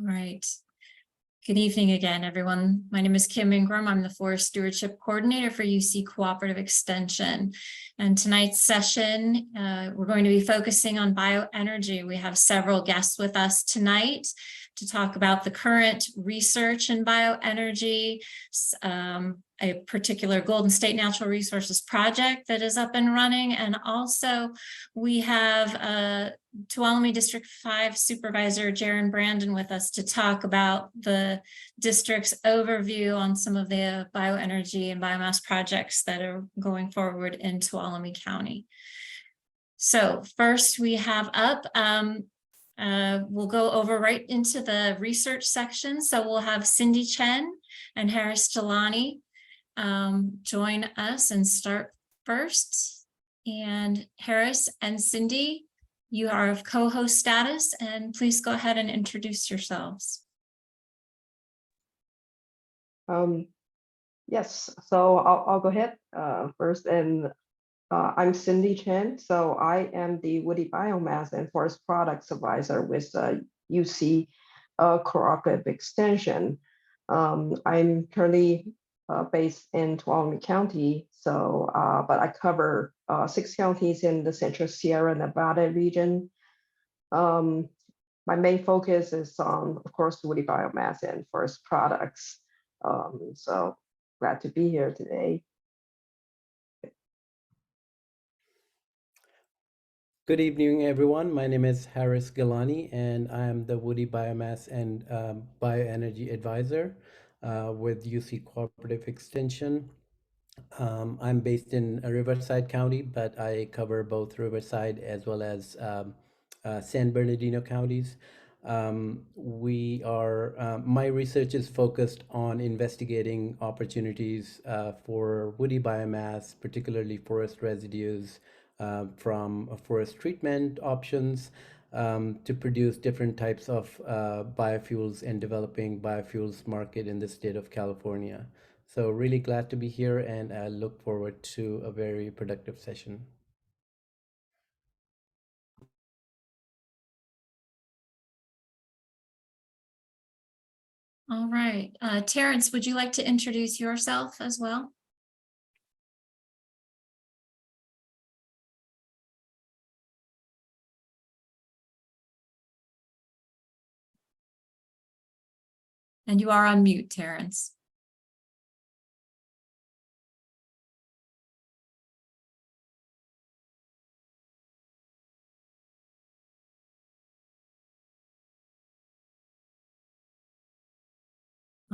All right. Good evening again, everyone. My name is Kim Ingram. I'm the Forest Stewardship Coordinator for UC Cooperative Extension. And tonight's session, we're going to be focusing on bioenergy. We have several guests with us tonight to talk about the current research in bioenergy, a particular Golden State Natural Resources project that is up and running. And also we have Tuolumne District 5 Supervisor Jaron Brandon with us to talk about the district's overview on some of the bioenergy and biomass projects that are going forward in Tuolumne County. So first we have up, we'll go over right into the research section. So we'll have Cindy Chen and Harris Gilani join us and start first. And Harris and Cindy, you are of co-host status, and please go ahead and introduce yourselves. Yes, so I'll go ahead first, and I'm Cindy Chen. So I am the Woody Biomass and Forest Products Supervisor with UC Cooperative Extension. I'm currently based in Tuolumne County, so but I cover 6 counties in the Central Sierra Nevada region. My main focus is on, of course, woody biomass and forest products. So glad to be here today. Good evening, everyone. My name is Harris Gilani, and I am the Woody Biomass and Bioenergy Advisor with UC Cooperative Extension. I'm based in Riverside County, but I cover both Riverside as well as San Bernardino counties. My research is focused on investigating opportunities for woody biomass, particularly forest residues, from forest treatment options to produce different types of biofuels and developing biofuels market in the state of California. So really glad to be here, and I look forward to a very productive session. All right, Terrance, would you like to introduce yourself as well? And you are on mute, Terrance.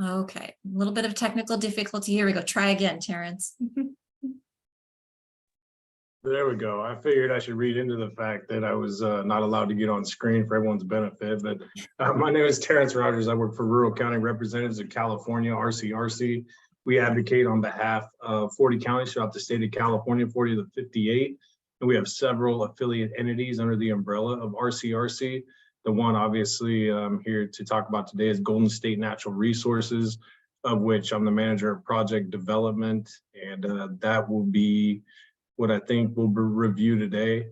Okay, a little bit of technical difficulty. Here we go. Try again, Terrance. There we go. I figured I should read into the fact that I was not allowed to get on screen for everyone's benefit. But my name is Terrance Rodgers. I work for Rural County Representatives of California, RCRC. We advocate on behalf of 40 counties throughout the state of California, 40 of the 58. And we have several affiliate entities under the umbrella of RCRC. The one obviously I'm here to talk about today is Golden State Natural Resources, of which I'm the manager of project development. And that will be what I think we'll review today.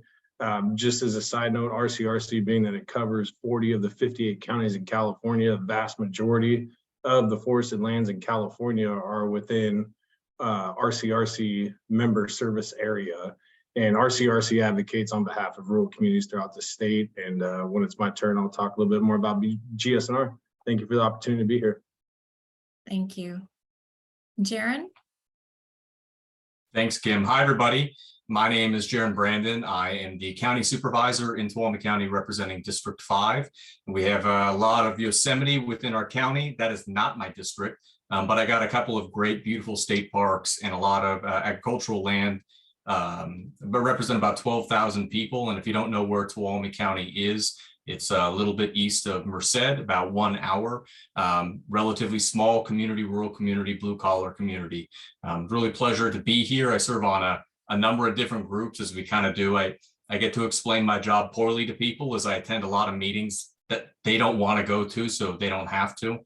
Just as a side note, RCRC, being that it covers 40 of the 58 counties in California, the vast majority of the forested lands in California are within RCRC member service area. And RCRC advocates on behalf of rural communities throughout the state. And when it's my turn, I'll talk a little bit more about GSNR. Thank you for the opportunity to be here. Thank you. Jaron? Thanks, Kim. Hi, everybody. My name is Jaron Brandon. I am the County Supervisor in Tuolumne County representing District 5. We have a lot of Yosemite within our county. That is not my district, but I got a couple of great, beautiful state parks and a lot of agricultural land, but represent about 12,000 people. And if you don't know where Tuolumne County is, it's a little bit east of Merced, about 1 hour, relatively small community, rural community, blue collar community. Really pleasure to be here. I serve on a number of different groups as we kind of do. I get to explain my job poorly to people as I attend a lot of meetings that they don't want to go to, so they don't have to.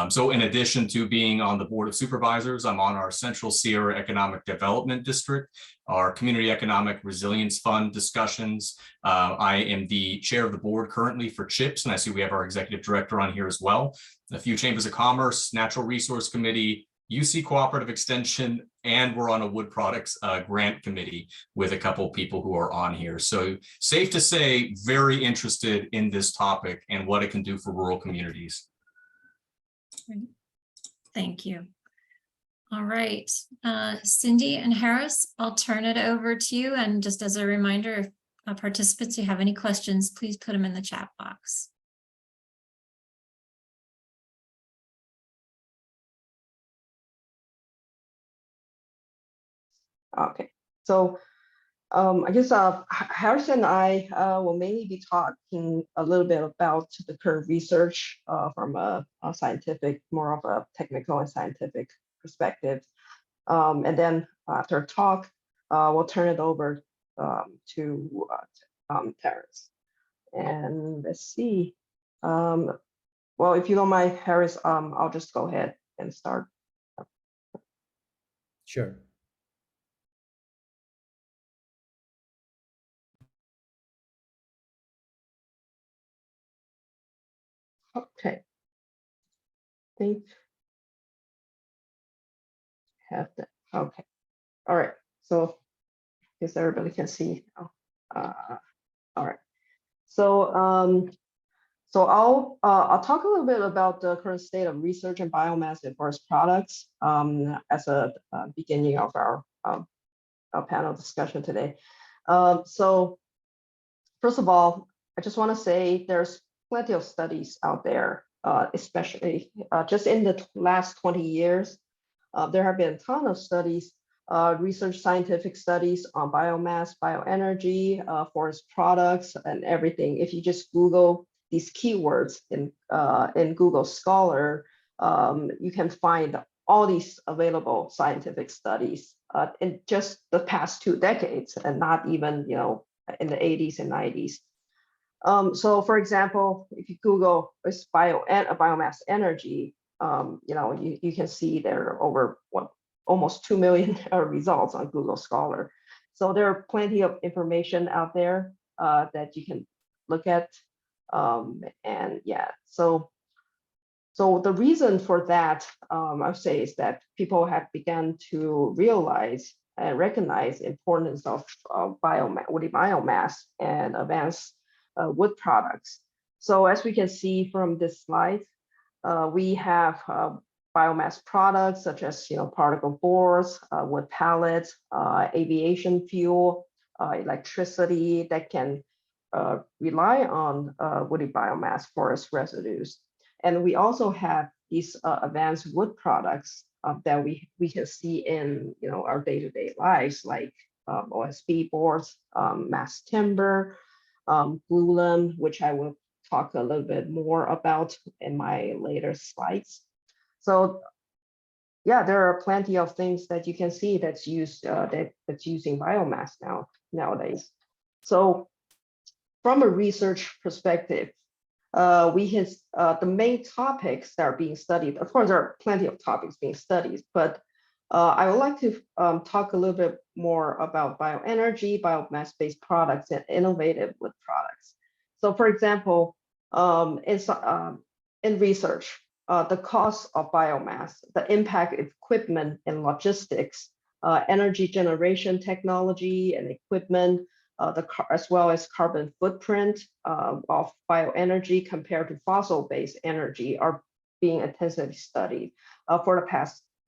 So in addition to being on the Board of Supervisors, I'm on our Central Sierra Economic Development District, our Community Economic Resilience Fund discussions. I am the chair of the board currently for CHIPS, and I see we have our executive director on here as well. A few chambers of commerce, Natural Resource Committee, UC Cooperative Extension, and we're on a wood products grant committee with a couple of people who are on here. So safe to say, very interested in this topic and what it can do for rural communities. Thank you. All right, Cindy and Harris, I'll turn it over to you. And just as a reminder, if participants who have any questions, please put them in the chat box. Okay, so I guess Harris and I will mainly be talking a little bit about the current research from a scientific, more of a technical and scientific perspective. And then after a talk, we'll turn it over to Terrance. And let's see. Well, if you don't mind, Harris, I'll just go ahead and start. Sure. Okay. Think have that. Okay. All right. So I guess everybody can see. All right. So so I'll talk a little bit about the current state of research in biomass and forest products as a beginning of our panel discussion today. So first of all, I just want to say there's plenty of studies out there, especially just in the last 20 years. There have been a ton of studies, research scientific studies on biomass, bioenergy, forest products, and everything. If you just Google these keywords in Google Scholar, you can find all these available scientific studies in just the past 2 decades, and not even, you know, in the 80s and 90s. So for example, if you Google this biomass energy, you know, you can see there are over almost 2 million results on Google Scholar. So there are plenty of information out there that you can look at. And yeah, so the reason for that, I would say, is that people have begun to realize and recognize the importance of woody biomass and advanced wood products. So as we can see from this slide, we have biomass products such as, you know, particle boards, wood pallets, aviation fuel, electricity that can rely on woody biomass forest residues. And we also have these advanced wood products that we can see in, you know, our day-to-day lives, like OSB boards, mass timber, glulam, which I will talk a little bit more about in my later slides. So yeah, there are plenty of things that you can see that's used that's using biomass nowadays. So from a research perspective, we have the main topics that are being studied. Of course, there are plenty of topics being studied, but I would like to talk a little bit more about bioenergy, biomass-based products, and innovative wood products. So for example, in research, the cost of biomass, the impact of equipment and logistics, energy generation technology and equipment, as well as carbon footprint of bioenergy compared to fossil-based energy are being intensively studied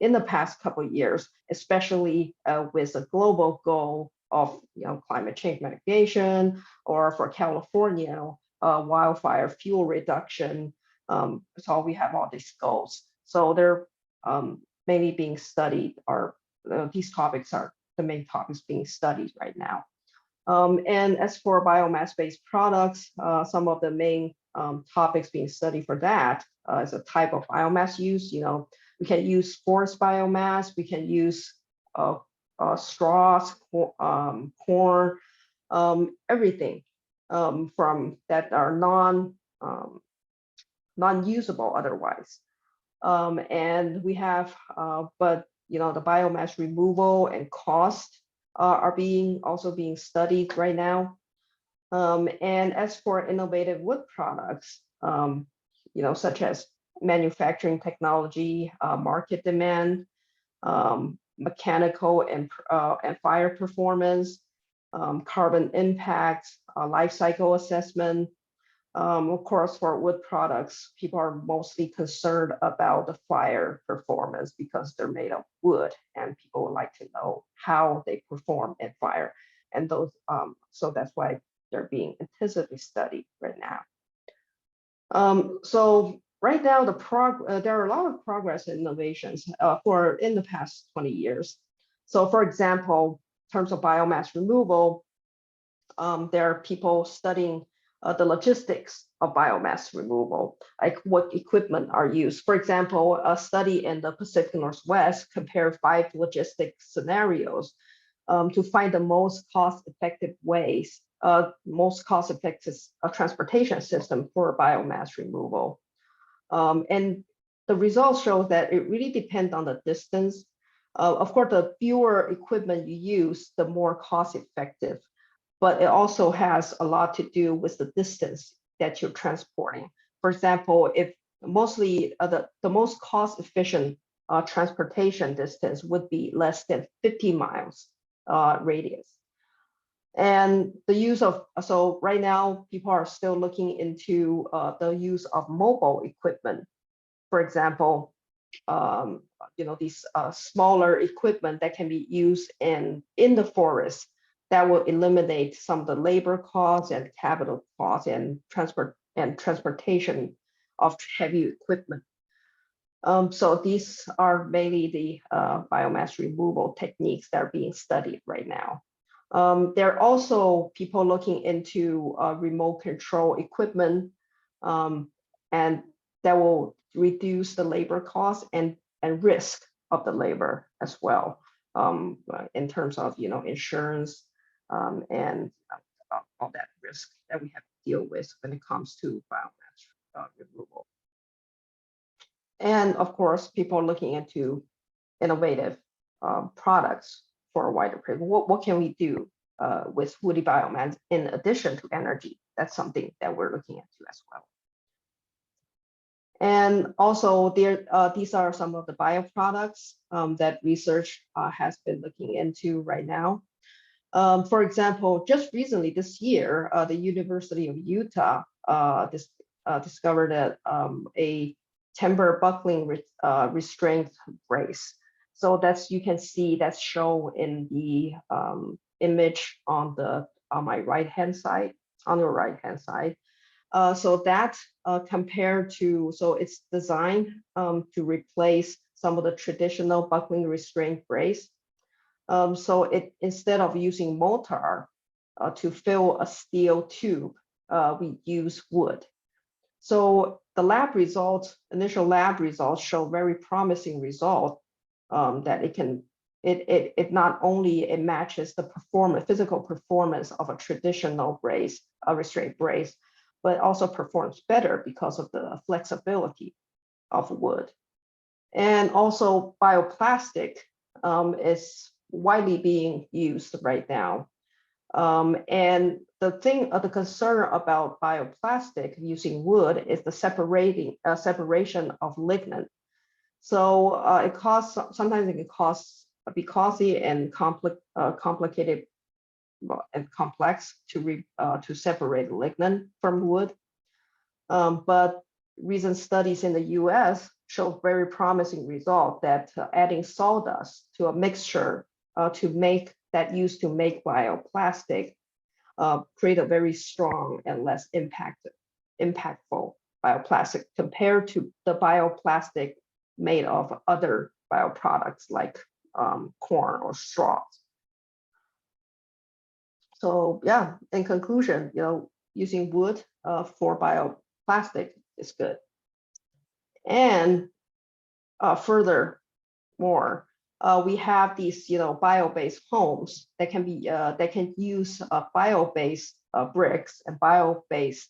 in the past couple of years, especially with a global goal of, you know, climate change mitigation, or for California, wildfire fuel reduction. So we have all these goals. So they're mainly being studied, or these topics are the main topics being studied right now. And as for biomass-based products, some of the main topics being studied for that is a type of biomass use. You know, we can use forest biomass, we can use straws, corn, everything from that are non-usable otherwise. And we have, but the biomass removal and cost are also being studied right now. And as for innovative wood products, such as manufacturing technology, market demand, mechanical and fire performance, carbon impact, life cycle assessment. Of course, for wood products, people are mostly concerned about the fire performance because they're made of wood, and people would like to know how they perform in fire. And those, so that's why they're being intensively studied right now. So right now, there are a lot of progress and innovations in the past 20 years. So for example, in terms of biomass removal, there are people studying the logistics of biomass removal, like what equipment are used. For example, a study in the Pacific Northwest compared 5 logistic scenarios to find the most cost-effective ways, most cost-effective transportation system for biomass removal. And the results show that it really depends on the distance. Of course, the fewer equipment you use, the more cost-effective. But it also has a lot to do with the distance that you're transporting. For example, if mostly the most cost-efficient transportation distance would be less than 50 miles radius. And the use of, so right now, people are still looking into the use of mobile equipment. For example, these smaller equipment that can be used in the forest that will eliminate some of the labor costs and capital costs and transportation of heavy equipment. So these are mainly the biomass removal techniques that are being studied right now. There are also people looking into remote control equipment, and that will reduce the labor costs and risk of the labor as well, in terms of insurance and all that risk that we have to deal with when it comes to biomass removal. And of course, people are looking into innovative products for a wider period. What can we do with woody biomass in addition to energy? That's something that we're looking into as well. And also, these are some of the bioproducts that research has been looking into right now. For example, just recently this year, the University of Utah discovered that a timber buckling restraint brace. So you can see that's shown in the image on my right-hand side, on your right-hand side. So that compared to, so it's designed to replace some of the traditional buckling restraint brace. So instead of using mortar to fill a steel tube, we use wood. So the initial lab results show very promising result that it not only it matches the physical performance of a traditional brace, a restraint brace, but also performs better because of the flexibility of wood. And also bioplastic is widely being used right now. And the concern about bioplastic using wood is the separation of lignin. So sometimes it can be costly and complicated and complex to separate lignin from wood. But recent studies in the US show very promising result that adding sawdust to a mixture used to make bioplastic create a very strong and less impactful bioplastic compared to the bioplastic made of other bioproducts like corn or straws. So yeah, in conclusion, using wood for bioplastic is good. And furthermore, we have these, bio-based homes that can use bio-based bricks and bio-based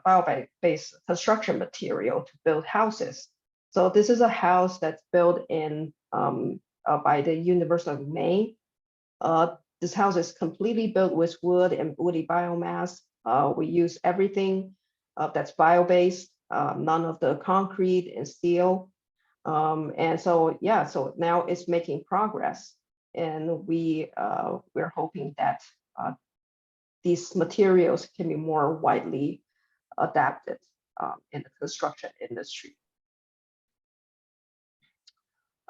bio-based construction material to build houses. So this is a house that's built in by the University of Maine. This house is completely built with wood and woody biomass. We use everything that's bio-based, none of the concrete and steel. And so, yeah, so now it's making progress, and we're hoping that these materials can be more widely adapted in the construction industry.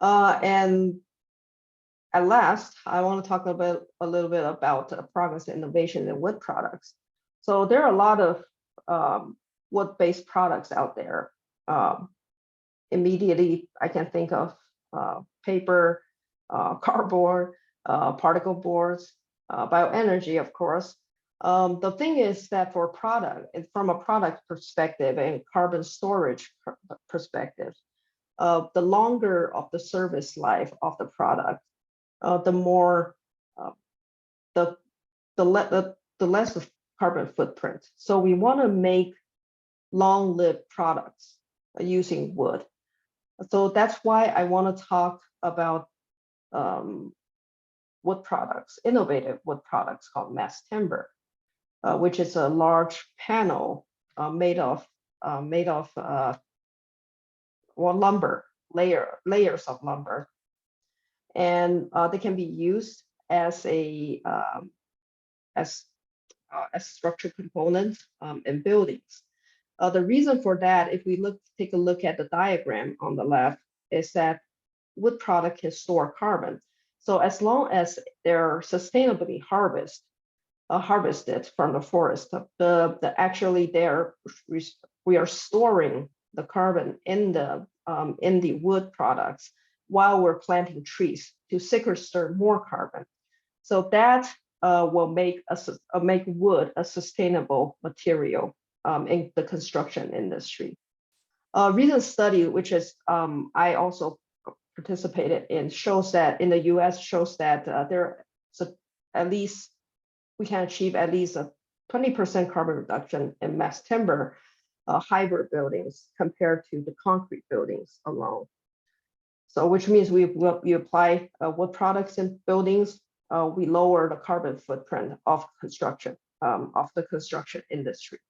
And at last, I want to talk a little bit about progress and innovation in wood products. So there are a lot of wood-based products out there. Immediately, I can think of paper, cardboard, particle boards, bioenergy, of course. The thing is that for from a product perspective and carbon storage perspective, the longer of the service life of the product, the more the less of carbon footprint. So we want to make long-lived products using wood. So that's why I want to talk about wood products, innovative wood products called mass timber, which is a large panel made of lumber, layers of lumber, and they can be used as structural components in buildings. The reason for that, if we take a look at the diagram on the left, is that wood product can store carbon. So as long as they're sustainably harvested from the forest, we are storing the carbon in the wood products while we're planting trees to sequester more carbon. So that will make wood a sustainable material in the construction industry. A recent study, which is I also participated in, shows that in the US we can achieve at least a 20% carbon reduction in mass timber hybrid buildings compared to the concrete buildings alone. So which means we apply wood products in buildings, we lower the carbon footprint of construction, of the construction industry.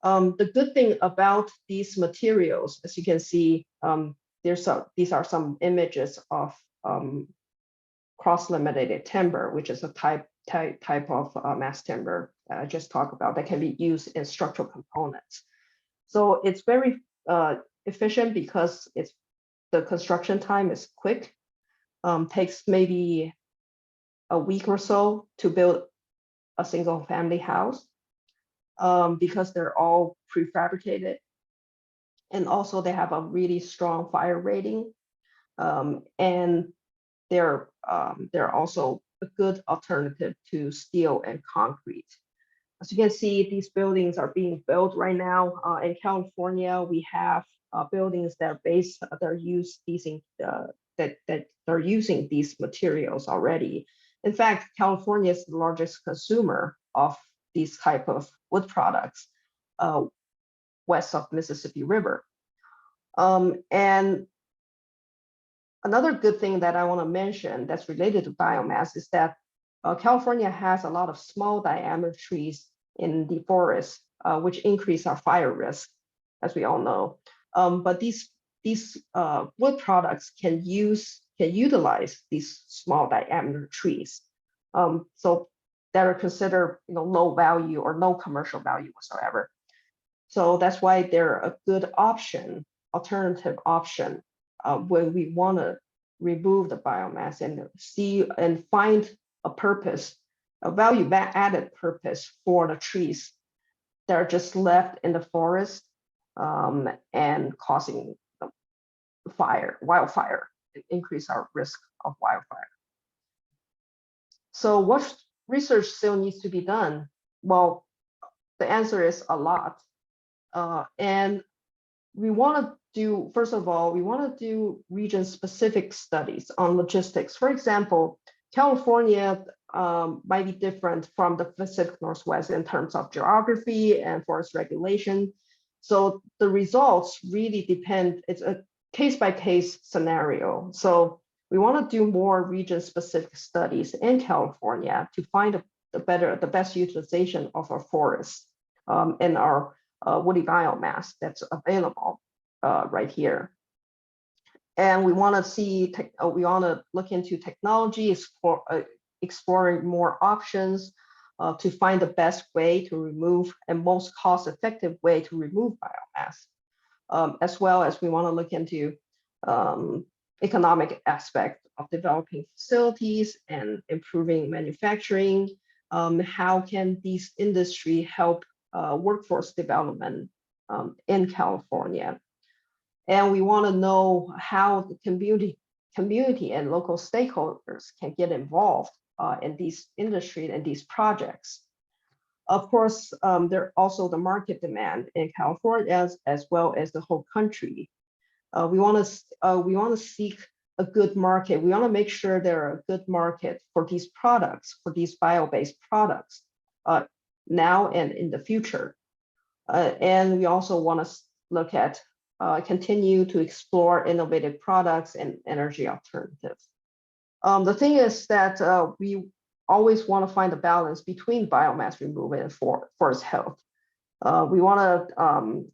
The good thing about these materials, as you can see, these are some images of cross-laminated timber, which is a type of mass timber I just talked about that can be used in structural components. So it's very efficient because the construction time is quick. Takes maybe a week or so to build a single family house because they're all prefabricated. And also they have a really strong fire rating. And they're also a good alternative to steel and concrete. As you can see, these buildings are being built right now. In California, we have buildings that are using these materials already. In fact, California is the largest consumer of these type of wood products west of Mississippi River. And another good thing that I want to mention that's related to biomass is that California has a lot of small diameter trees in the forest, which increase our fire risk, as we all know. But these wood products can utilize these small diameter trees, so that are considered low value or no commercial value whatsoever. So that's why they're a good option, alternative option, when we want to remove the biomass and find a purpose, a value added purpose for the trees that are just left in the forest and causing wildfire, increase our risk of wildfire. So what research still needs to be done? Well, the answer is a lot. And we want to do, first of all, we want to do region-specific studies on logistics. For example, California might be different from the Pacific Northwest in terms of geography and forest regulation. So the results really depend, it's a case-by-case scenario. So we want to do more region-specific studies in California to find the best utilization of our forests and our woody biomass that's available right here. And we want to look into technology, exploring more options to find the best way to remove and most cost-effective way to remove biomass, as well as we want to look into economic aspect of developing facilities and improving manufacturing. How can these industry help workforce development in California? And we want to know how the community and local stakeholders can get involved in these industry and these projects. Of course, there also the market demand in California as well as the whole country. We want to seek a good market. We want to make sure there are a good market for these products, for these bio-based products, now and in the future. And we also want to look at continue to explore innovative products and energy alternatives. The thing is that we always want to find a balance between biomass removal and forest health. We want to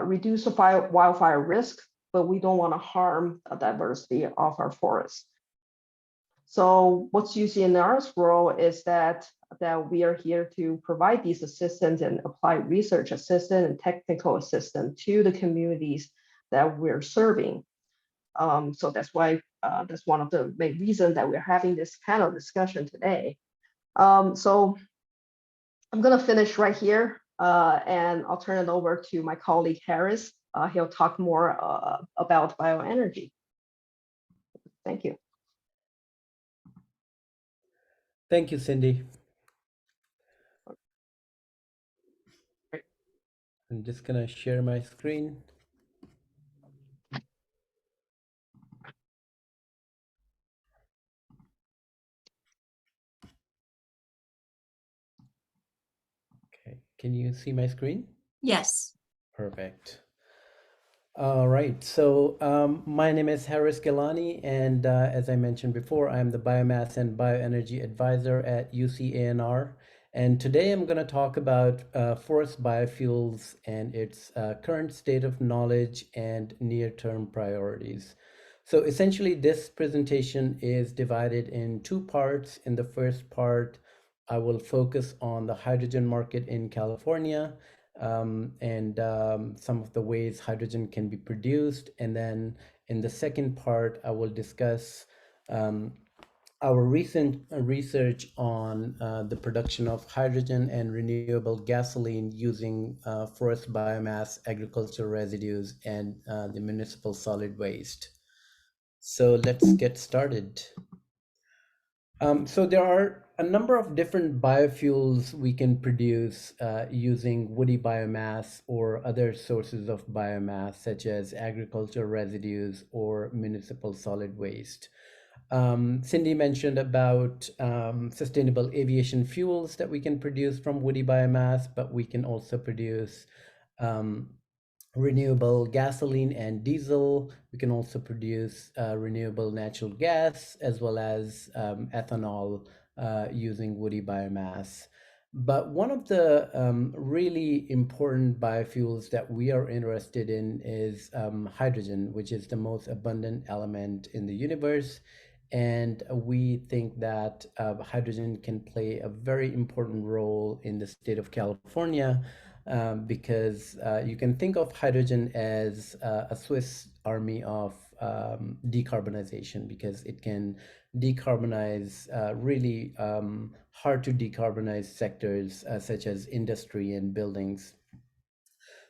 reduce the wildfire risk, but we don't want to harm the diversity of our forests. So what's UCNR's role is that we are here to provide these assistance and applied research assistance and technical assistance to the communities that we're serving. So that's why that's one of the main reasons that we're having this panel discussion today. So I'm going to finish right here and I'll turn it over to my colleague Harris. He'll talk more about bioenergy. Thank you. Thank you, Cindy. I'm just going to share my screen. Okay, can you see my screen? Yes. Perfect. All right, so my name is Harris Gilani, and as I mentioned before, I'm the Biomass and Bioenergy Advisor at UCANR. And today I'm going to talk about forest biofuels and its current state of knowledge and near-term priorities. So essentially, this presentation is divided in two parts. In the first part, I will focus on the hydrogen market in California, and some of the ways hydrogen can be produced. And then in the second part, I will discuss our recent research on the production of hydrogen and renewable gasoline using forest biomass, agricultural residues, and the municipal solid waste. So let's get started. So there are a number of different biofuels we can produce using woody biomass or other sources of biomass, such as agricultural residues or municipal solid waste. Cindy mentioned about sustainable aviation fuels that we can produce from woody biomass, but we can also produce renewable gasoline and diesel. We can also produce renewable natural gas as well as ethanol using woody biomass. But one of the really important biofuels that we are interested in is hydrogen, which is the most abundant element in the universe. And we think that hydrogen can play a very important role in the state of California, because you can think of hydrogen as a Swiss army of decarbonization, because it can decarbonize really hard to decarbonize sectors such as industry and buildings.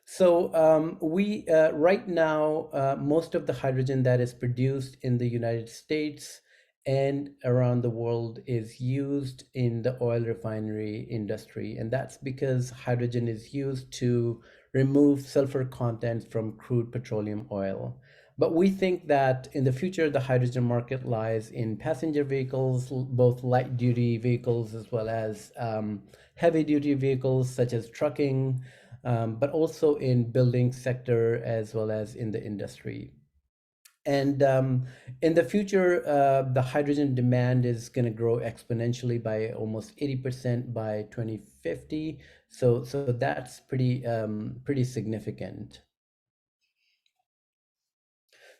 So we right now, most of the hydrogen that is produced in the United States and around the world is used in the oil refinery industry. And that's because hydrogen is used to remove sulfur content from crude petroleum oil. But we think that in the future, the hydrogen market lies in passenger vehicles, both light duty vehicles as well as heavy duty vehicles such as trucking, but also in building sector as well as in the industry. And in the future, the hydrogen demand is going to grow exponentially by almost 80% by 2050. So that's pretty significant.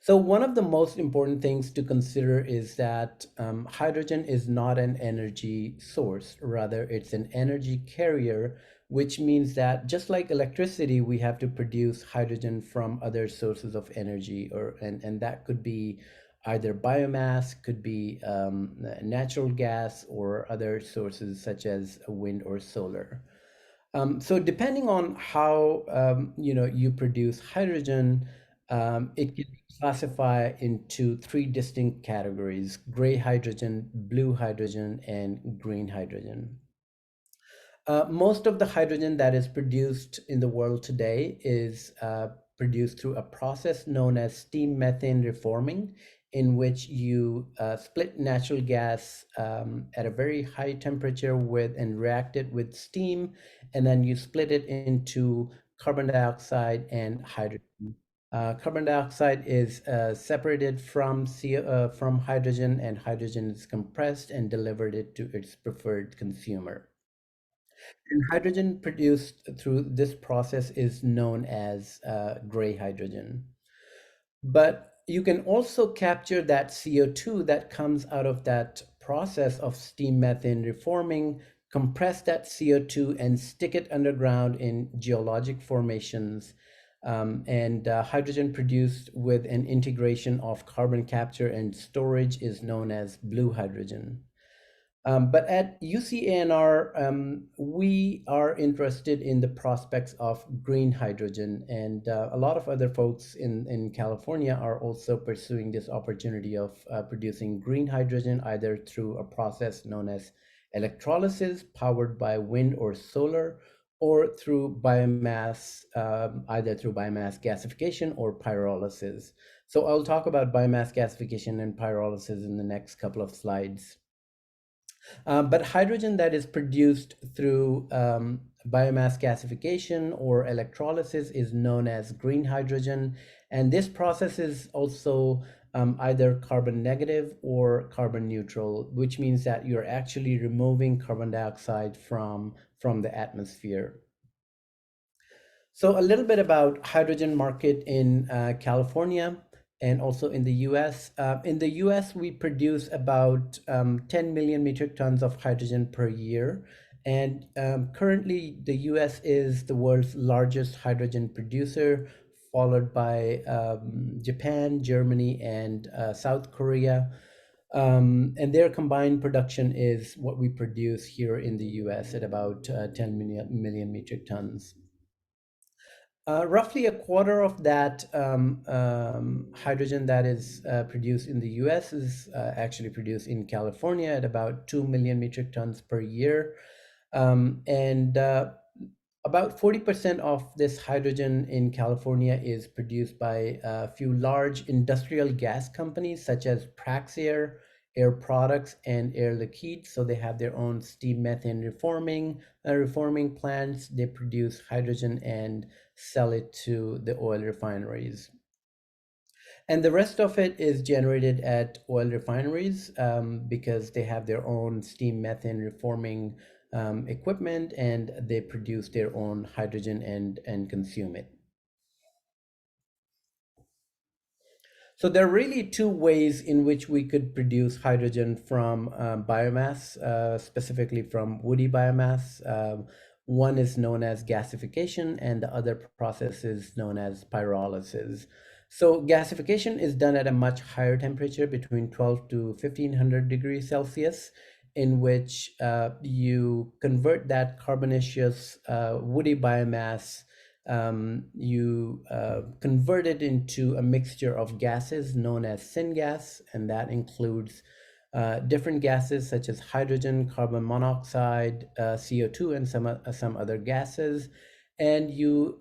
So one of the most important things to consider is that hydrogen is not an energy source. Rather, it's an energy carrier, which means that just like electricity, we have to produce hydrogen from other sources of energy, and that could be either biomass, could be natural gas, or other sources such as wind or solar. So depending on how you produce hydrogen, it can be classified into three distinct categories: gray hydrogen, blue hydrogen, and green hydrogen. Most of the hydrogen that is produced in the world today is produced through a process known as steam methane reforming, in which you split natural gas at a very high temperature and react it with steam, and then you split it into carbon dioxide and hydrogen. Carbon dioxide is separated from hydrogen, and hydrogen is compressed and delivered it to its preferred consumer. And hydrogen produced through this process is known as gray hydrogen. But you can also capture that CO2 that comes out of that process of steam methane reforming, compress that CO2 and stick it underground in geologic formations. Hydrogen produced with an integration of carbon capture and storage is known as blue hydrogen. But at UCANR, we are interested in the prospects of green hydrogen, and a lot of other folks in California are also pursuing this opportunity of producing green hydrogen, either through a process known as electrolysis powered by wind or solar, or through biomass, either through biomass gasification or pyrolysis. So I'll talk about biomass gasification and pyrolysis in the next couple of slides. But hydrogen that is produced through biomass gasification or electrolysis is known as green hydrogen. And this process is also either carbon negative or carbon neutral, which means that you're actually removing carbon dioxide from the atmosphere. So a little bit about hydrogen market in California and also in the US. In the US, we produce about 10 million metric tons of hydrogen per year. And currently, the US is the world's largest hydrogen producer, followed by Japan, Germany, and South Korea. And their combined production is what we produce here in the US at about 10 million metric tons. Roughly a quarter of that hydrogen that is produced in the US is actually produced in California at about 2 million metric tons per year. About 40% of this hydrogen in California is produced by a few large industrial gas companies such as Praxair, Air Products, and Air Liquide. So they have their own steam methane reforming plants. They produce hydrogen and sell it to the oil refineries. And the rest of it is generated at oil refineries because they have their own steam methane reforming equipment, and they produce their own hydrogen and consume it. So there are really two ways in which we could produce hydrogen from biomass, specifically from woody biomass. One is known as gasification, and the other process is known as pyrolysis. So gasification is done at a much higher temperature, between 12 to 1500 degrees Celsius, in which you convert that carbonaceous woody biomass. You convert it into a mixture of gases known as syngas, and that includes different gases such as hydrogen, carbon monoxide, CO2, and some other gases. and you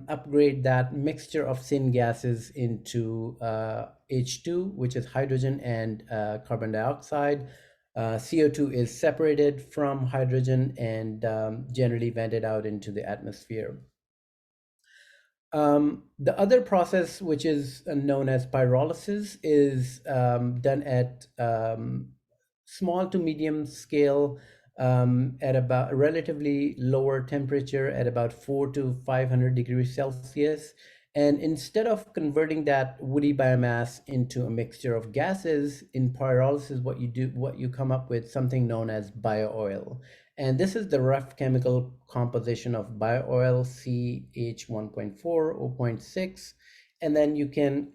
upgrade that mixture of syngases into H2, which is hydrogen and carbon dioxide. CO2 is separated from hydrogen and generally vented out into the atmosphere. The other process, which is known as pyrolysis, is done at small to medium scale at about a relatively lower temperature at about 400 to 500 degrees Celsius. And instead of converting that woody biomass into a mixture of gases, in pyrolysis, what you come up with something known as biooil. And this is the rough chemical composition of biooil, CH1.4, 0.6. And then you can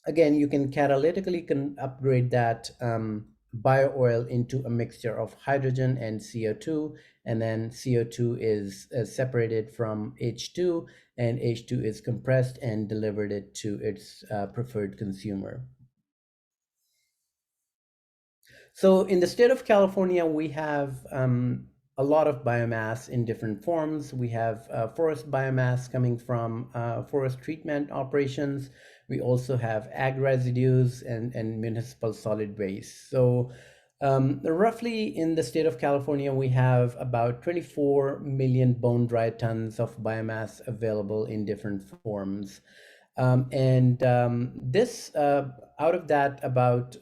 catalytically upgrade that biooil into a mixture of hydrogen and CO2, and then CO2 is separated from H2, and H2 is compressed and delivered it to its preferred consumer. So in the state of California, we have a lot of biomass in different forms. We have forest biomass coming from forest treatment operations. We also have ag residues and municipal solid waste. So roughly in the state of California, we have about 24 million bone dry tons of biomass available in different forms. Out of that, about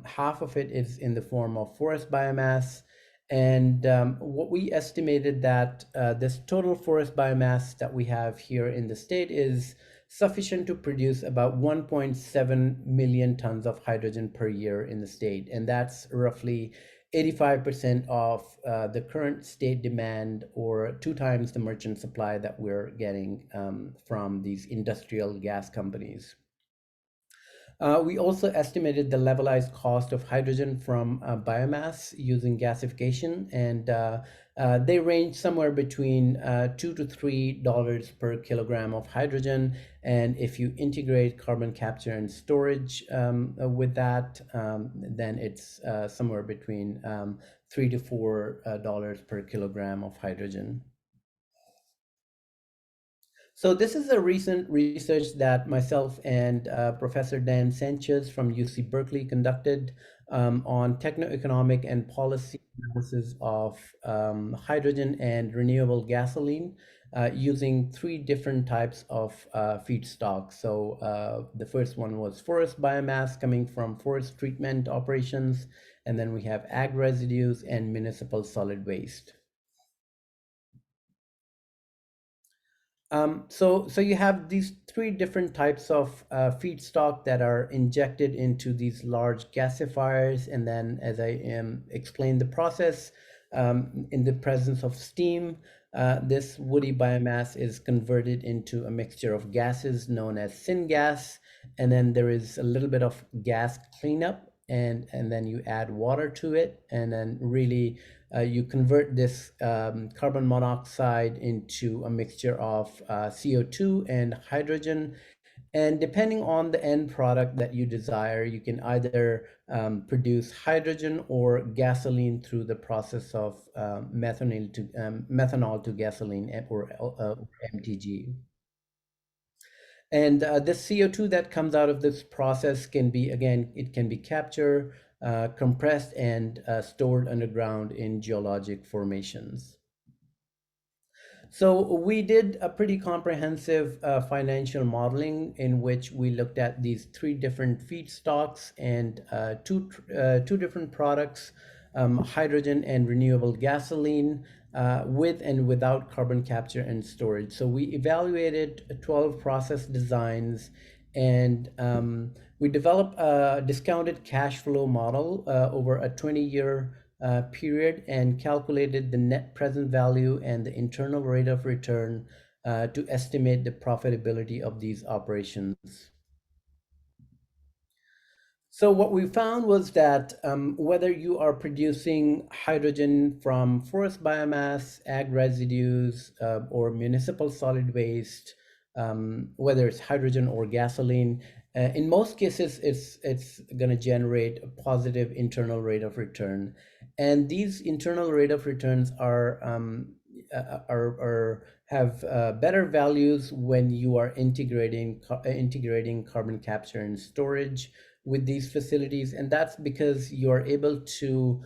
half of it is in the form of forest biomass. And what we estimated that this total forest biomass that we have here in the state is sufficient to produce about 1.7 million tons of hydrogen per year in the state. And that's roughly 85% of the current state demand, or 2 times the merchant supply that we're getting from these industrial gas companies. We also estimated the levelized cost of hydrogen from biomass using gasification, and they range somewhere between $2 to $3 per kilogram of hydrogen. And if you integrate carbon capture and storage with that, then it's somewhere between $3 to $4 per kilogram of hydrogen. So this is a recent research that myself and Professor Dan Sanchez from UC Berkeley conducted on techno-economic and policy analysis of hydrogen and renewable gasoline using 3 different types of feedstock. So the first one was forest biomass coming from forest treatment operations, and then we have ag residues and municipal solid waste. So you have these 3 different types of feedstock that are injected into these large gasifiers, and then, as I explained the process, in the presence of steam, this woody biomass is converted into a mixture of gases known as syngas, and then there is a little bit of gas cleanup, and then you add water to it, and then really you convert this carbon monoxide into a mixture of CO2 and hydrogen. And depending on the end product that you desire, you can either produce hydrogen or gasoline through the process of methanol to gasoline, or MTG. And the CO2 that comes out of this process can be, again, it can be captured, compressed, and stored underground in geologic formations. So we did a pretty comprehensive financial modeling in which we looked at these 3 different feedstocks and two different products, hydrogen and renewable gasoline, with and without carbon capture and storage. So we evaluated 12 process designs, and we developed a discounted cash flow model over a 20-year period, and calculated the net present value and the internal rate of return to estimate the profitability of these operations. So what we found was that whether you are producing hydrogen from forest biomass, ag residues, or municipal solid waste, whether it's hydrogen or gasoline, in most cases, it's going to generate a positive internal rate of return. And these internal rate of returns are have better values when you are integrating carbon capture and storage with these facilities, and that's because you're able to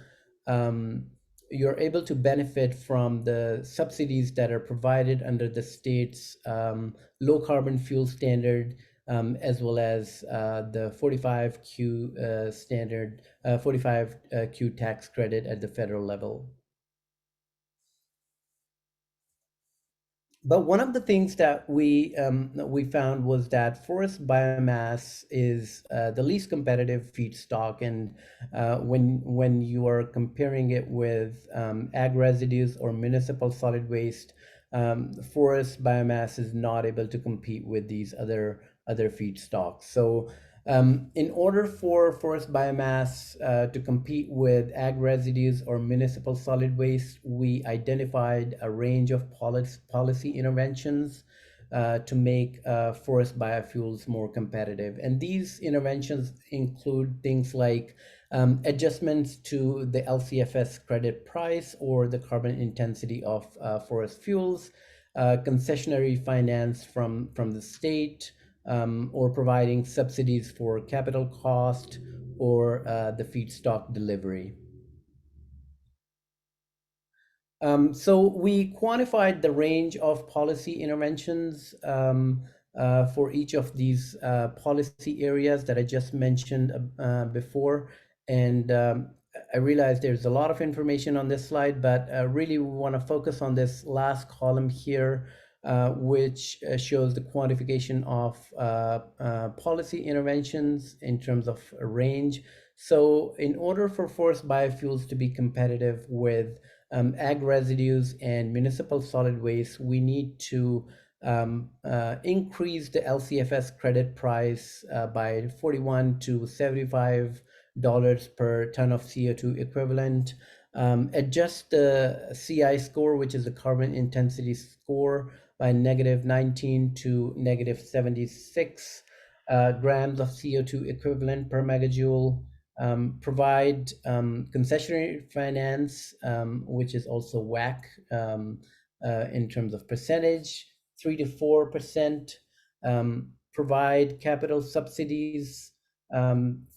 benefit from the subsidies that are provided under the state's low carbon fuel standard, as well as the 45Q standard, 45Q tax credit at the federal level. But one of the things that we found was that forest biomass is the least competitive feedstock, and when you are comparing it with ag residues or municipal solid waste, forest biomass is not able to compete with these other feedstocks. So in order for forest biomass to compete with ag residues or municipal solid waste, we identified a range of policy interventions to make forest biofuels more competitive. And these interventions include things like adjustments to the LCFS credit price or the carbon intensity of forest fuels, concessionary finance from the state, or providing subsidies for capital cost or the feedstock delivery. So we quantified the range of policy interventions for each of these policy areas that I just mentioned before. And I realize there's a lot of information on this slide, but really we want to focus on this last column here, which shows the quantification of policy interventions in terms of a range. So in order for forest biofuels to be competitive with ag residues and municipal solid waste, we need to increase the LCFS credit price by $41 to $75 per ton of CO2 equivalent, adjust the CI score, which is the carbon intensity score, by -19 to -76 grams of CO2 equivalent per megajoule, provide concessionary finance, which is also WACC in terms of percentage, 3 to 4%, provide capital subsidies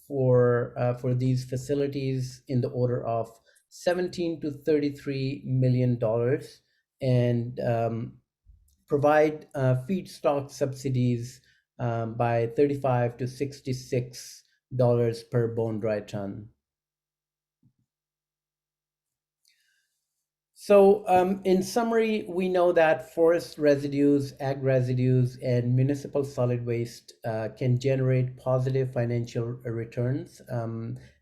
for these facilities in the order of $17 to $33 million, and provide feedstock subsidies by $35 to $66 per bone dry ton. So in summary, we know that forest residues, ag residues, and municipal solid waste can generate positive financial returns.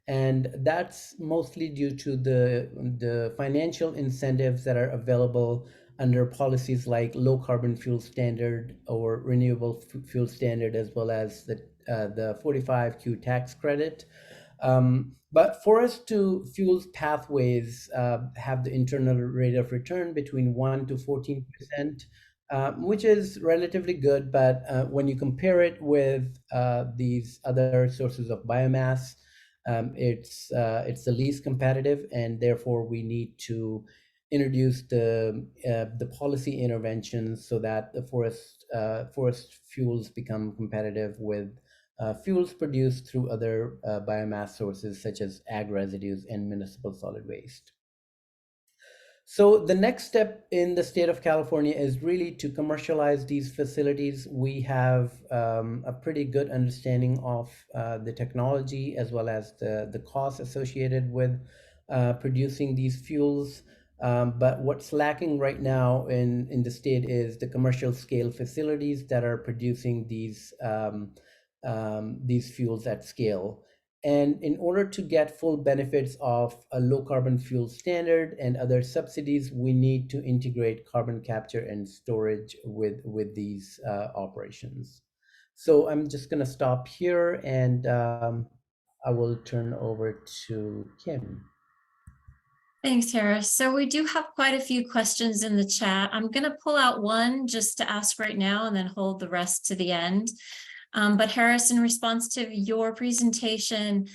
And that's mostly due to the financial incentives that are available under policies like low carbon fuel standard or renewable fuel standard, as well as the 45Q tax credit. But forest to fuels pathways have the internal rate of return between 1 to 14%, which is relatively good. But when you compare it with these other sources of biomass, it's the least competitive, and therefore we need to introduce the policy interventions so that the forest fuels become competitive with fuels produced through other biomass sources such as ag residues and municipal solid waste. So the next step in the state of California is really to commercialize these facilities. We have a pretty good understanding of the technology as well as the costs associated with producing these fuels. But what's lacking right now in the state is the commercial scale facilities that are producing these fuels at scale. And in order to get full benefits of a low carbon fuel standard and other subsidies, we need to integrate carbon capture and storage with these operations. So I'm just going to stop here, and I will turn over to Kim. Thanks, Harris. So we do have quite a few questions in the chat. I'm going to pull out one just to ask right now and then hold the rest to the end. But Harris, in response to your presentation,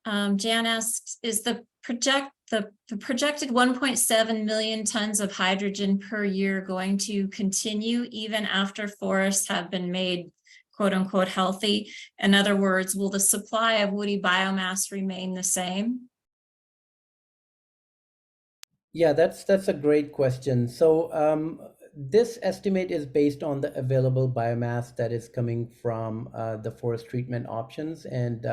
Jan asks, is the the projected 1.7 million tons of hydrogen per year going to continue even after forests have been made quote unquote healthy? In other words, will the supply of woody biomass remain the same? Yeah, that's a great question. So this estimate is based on the available biomass that is coming from the forest treatment options. And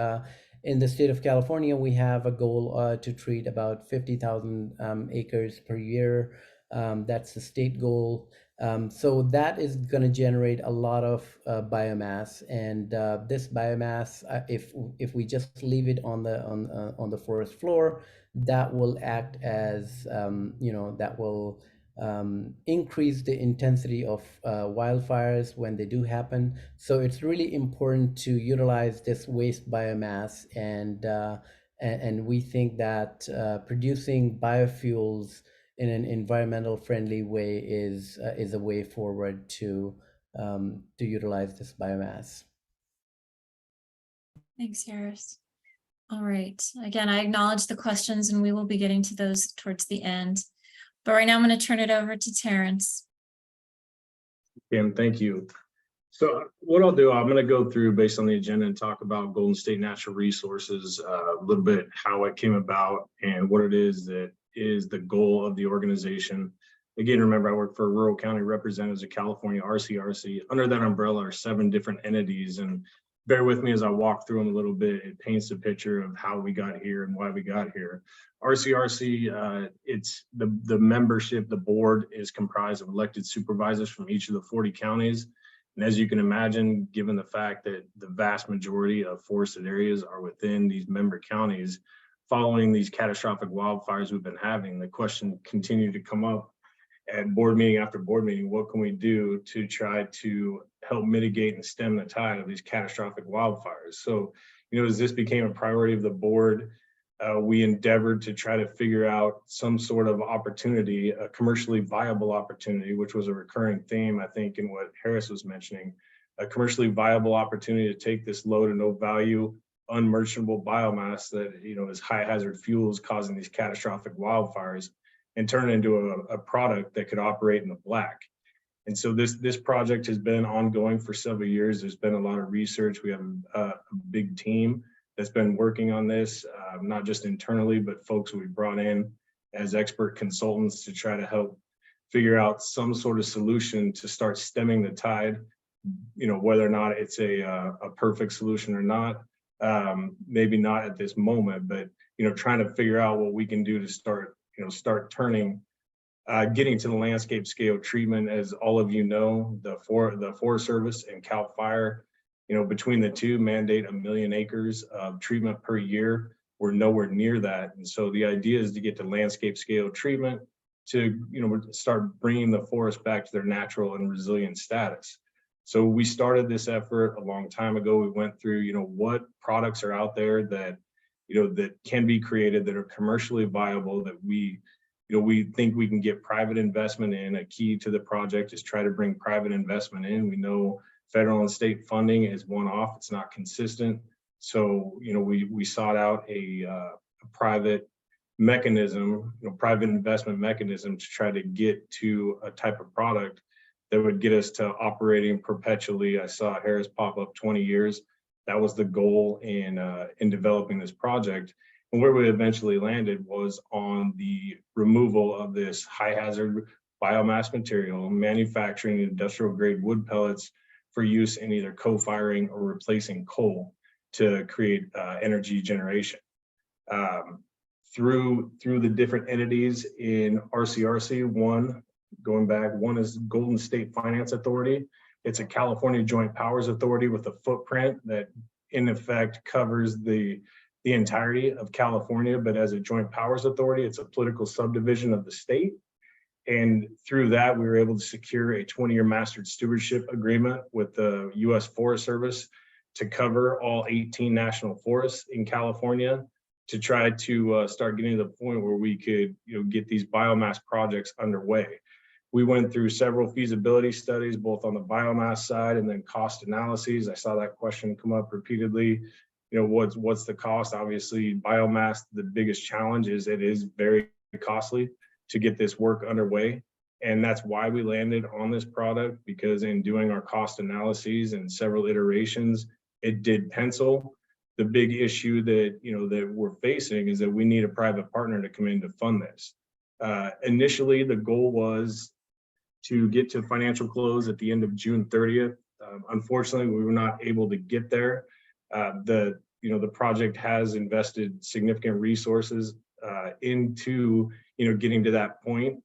in the state of California, we have a goal to treat about 50,000 acres per year. That's the state goal. So that is going to generate a lot of biomass, and this biomass, if we just leave it on the forest floor, that will act as that will increase the intensity of wildfires when they do happen. So it's really important to utilize this waste biomass, and we think that producing biofuels in an environmental friendly way is a way forward to utilize this biomass. Thanks, Harris. All right. Again, I acknowledge the questions and we will be getting to those towards the end. But right now I'm going to turn it over to Terrance. Kim, thank you. So what I'll do, I'm going to go through based on the agenda and talk about Golden State Natural Resources, a little bit how it came about and what it is that is the goal of the organization. Again, remember, I work for Rural County Representatives of California, RCRC. Under that umbrella are 7 different entities, and bear with me as I walk through them a little bit. It paints a picture of how we got here and why we got here. RCRC, it's the membership, the board is comprised of elected supervisors from each of the 40 counties. And as you can imagine, given the fact that the vast majority of forested areas are within these member counties, following these catastrophic wildfires we've been having, the question continued to come up at board meeting after board meeting: what can we do to try to help mitigate and stem the tide of these catastrophic wildfires? So, as this became a priority of the board, we endeavored to try to figure out some sort of opportunity, a commercially viable opportunity, which was a recurring theme, I think, in what Harris was mentioning, a commercially viable opportunity to take this low to no value, unmerchantable biomass that, is high hazard fuels causing these catastrophic wildfires, and turn it into a product that could operate in the black. And so this project has been ongoing for several years. There's been a lot of research. We have a big team that's been working on this, not just internally, but folks we brought in as expert consultants to try to help figure out some sort of solution to start stemming the tide, whether or not it's a perfect solution or not. Maybe not at this moment, but, trying to figure out what we can do to start turning, getting to the landscape scale treatment. As all of you know, the Forest Service and CAL FIRE, between the two mandate 1 million acres of treatment per year. We're nowhere near that. And so the idea is to get to landscape scale treatment to, start bringing the forest back to their natural and resilient status. So we started this effort a long time ago. We went through, what products are out there that, that can be created, that are commercially viable, that we think we can get private investment in. A key to the project is try to bring private investment in. We know federal and state funding is one-off, it's not consistent. So, we sought out a private mechanism, private investment mechanism to try to get to a type of product that would get us to operating perpetually. I saw Harris pop up 20 years. That was the goal in developing this project. And where we eventually landed was on the removal of this high hazard biomass material, manufacturing industrial grade wood pellets for use in either co-firing or replacing coal to create energy generation. Through the different entities in RCRC, one is Golden State Finance Authority. It's a California joint powers authority with a footprint that in effect covers the entirety of California, but as a joint powers authority, it's a political subdivision of the state. And through that, we were able to secure a 20-year mastered stewardship agreement with the U.S. Forest Service to cover all 18 national forests in California, to try to start getting to the point where we could get these biomass projects underway. We went through several feasibility studies, both on the biomass side and then cost analyses. I saw that question come up repeatedly. what's the cost? Obviously, biomass, the biggest challenge is it is very costly to get this work underway. And that's why we landed on this product, because in doing our cost analyses and several iterations, it did pencil. The big issue that, that we're facing is that we need a private partner to come in to fund this. Initially, the goal was to get to financial close at the end of June 30th. Unfortunately, we were not able to get there. The project has invested significant resources into, getting to that point.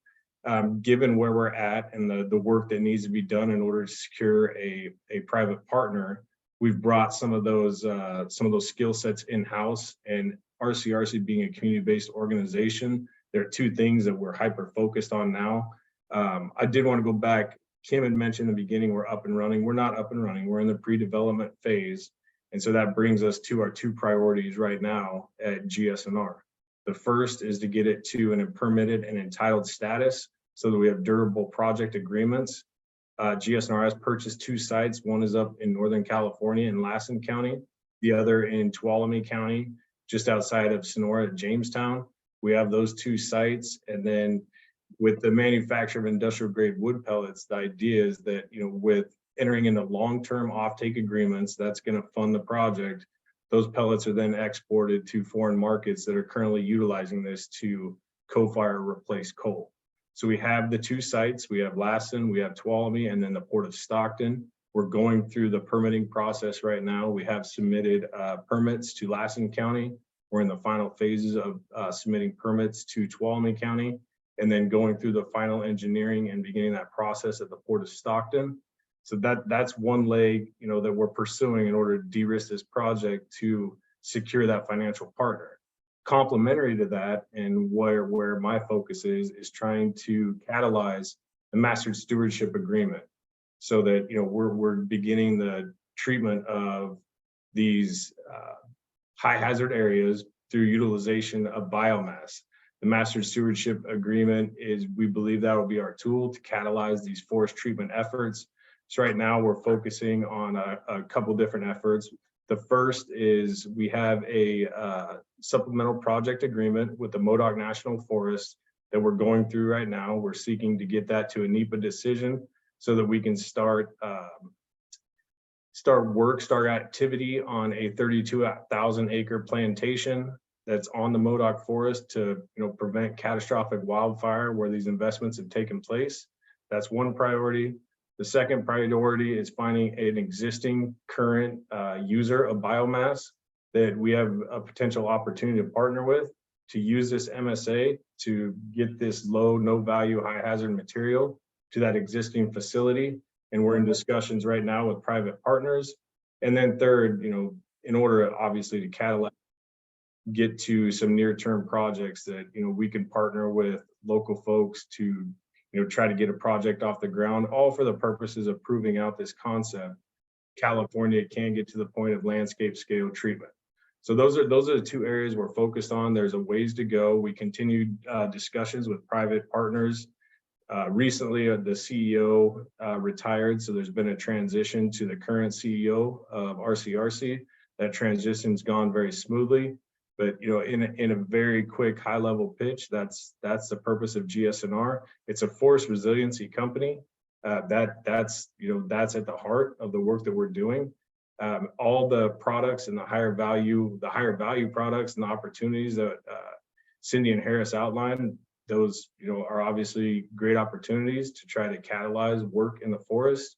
Given where we're at and the work that needs to be done in order to secure a private partner, we've brought some of those skill sets in-house. And RCRC being a community-based organization, there are two things that we're hyper-focused on now. I did want to go back. Kim had mentioned in the beginning, we're up and running. We're not up and running. We're in the pre-development phase. And so that brings us to our two priorities right now at GSNR. The first is to get it to an permitted and entitled status so that we have durable project agreements. GSNR has purchased two sites. One is up in Northern California in Lassen County, the other in Tuolumne County, just outside of Sonora at Jamestown. We have those two sites. And then with the manufacture of industrial grade wood pellets, the idea is that, with entering into long-term offtake agreements, that's going to fund the project. Those pellets are then exported to foreign markets that are currently utilizing this to co-fire or replace coal. So we have the two sites. We have Lassen, we have Tuolumne, and then the Port of Stockton. We're going through the permitting process right now. We have submitted permits to Lassen County. We're in the final phases of submitting permits to Tuolumne County, and then going through the final engineering and beginning that process at the Port of Stockton. So that's one leg, that we're pursuing in order to de-risk this project to secure that financial partner. Complementary to that, and where my focus is trying to catalyze the master stewardship agreement, so that we're beginning the treatment of these high hazard areas through utilization of biomass. The master stewardship agreement we believe that will be our tool to catalyze these forest treatment efforts. So right now we're focusing on a couple different efforts. The first is we have a supplemental project agreement with the Modoc National Forest that we're going through right now. We're seeking to get that to a NEPA decision so that we can start activity on a 32,000 acre plantation that's on the Modoc Forest to prevent catastrophic wildfire where these investments have taken place. That's one priority. The second priority is finding an existing current user of biomass that we have a potential opportunity to partner with to use this MSA to get this low, no value, high hazard material to that existing facility. And we're in discussions right now with private partners. And then third, in order obviously to catalyze, get to some near-term projects that, we can partner with local folks to try to get a project off the ground, all for the purposes of proving out this concept. California can get to the point of landscape scale treatment. So those are the two areas we're focused on. There's a ways to go. We continued discussions with private partners. Recently, the CEO retired, so there's been a transition to the current CEO of RCRC. That transition's gone very smoothly. But in a very quick high-level pitch, that's the purpose of GSNR. It's a forest resiliency company. That's at the heart of the work that we're doing. All the products and the higher value products and the opportunities that Cindy and Harris outlined, those are obviously great opportunities to try to catalyze work in the forest.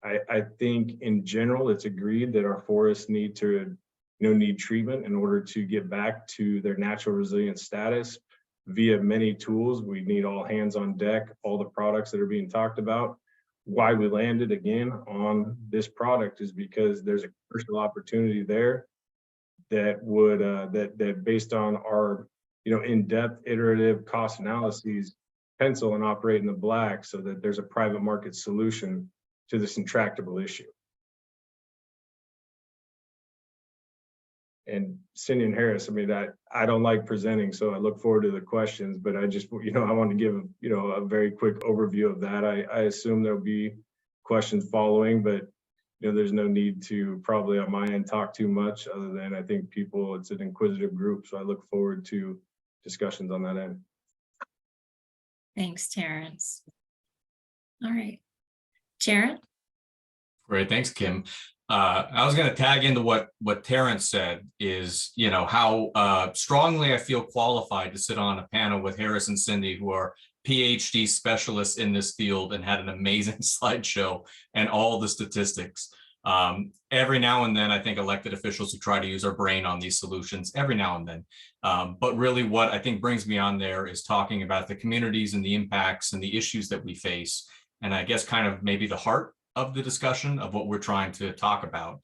I think in general, it's agreed that our forests need treatment in order to get back to their natural resilient status via many tools. We need all hands on deck, all the products that are being talked about. Why we landed again on this product is because there's a commercial opportunity there that would that based on our in-depth iterative cost analyses pencil and operate in the black, so that there's a private market solution to this intractable issue. And Cindy and Harris, I don't like presenting, so I look forward to the questions, but I just, I want to give, a very quick overview of that. I assume there'll be questions following, but, there's no need to probably on my end talk too much, other than I think it's an inquisitive group. So I look forward to discussions on that end. Thanks, Terrance. All right. Jaron? Great, thanks, Kim. I was going to tag into what Terrance said is, how strongly I feel qualified to sit on a panel with Harris and Cindy, who are PhD specialists in this field and had an amazing slideshow and all the statistics. Every now and then, I think elected officials who try to use our brain on these solutions every now and then. But really what I think brings me on there is talking about the communities and the impacts and the issues that we face. And I guess kind of maybe the heart of the discussion of what we're trying to talk about.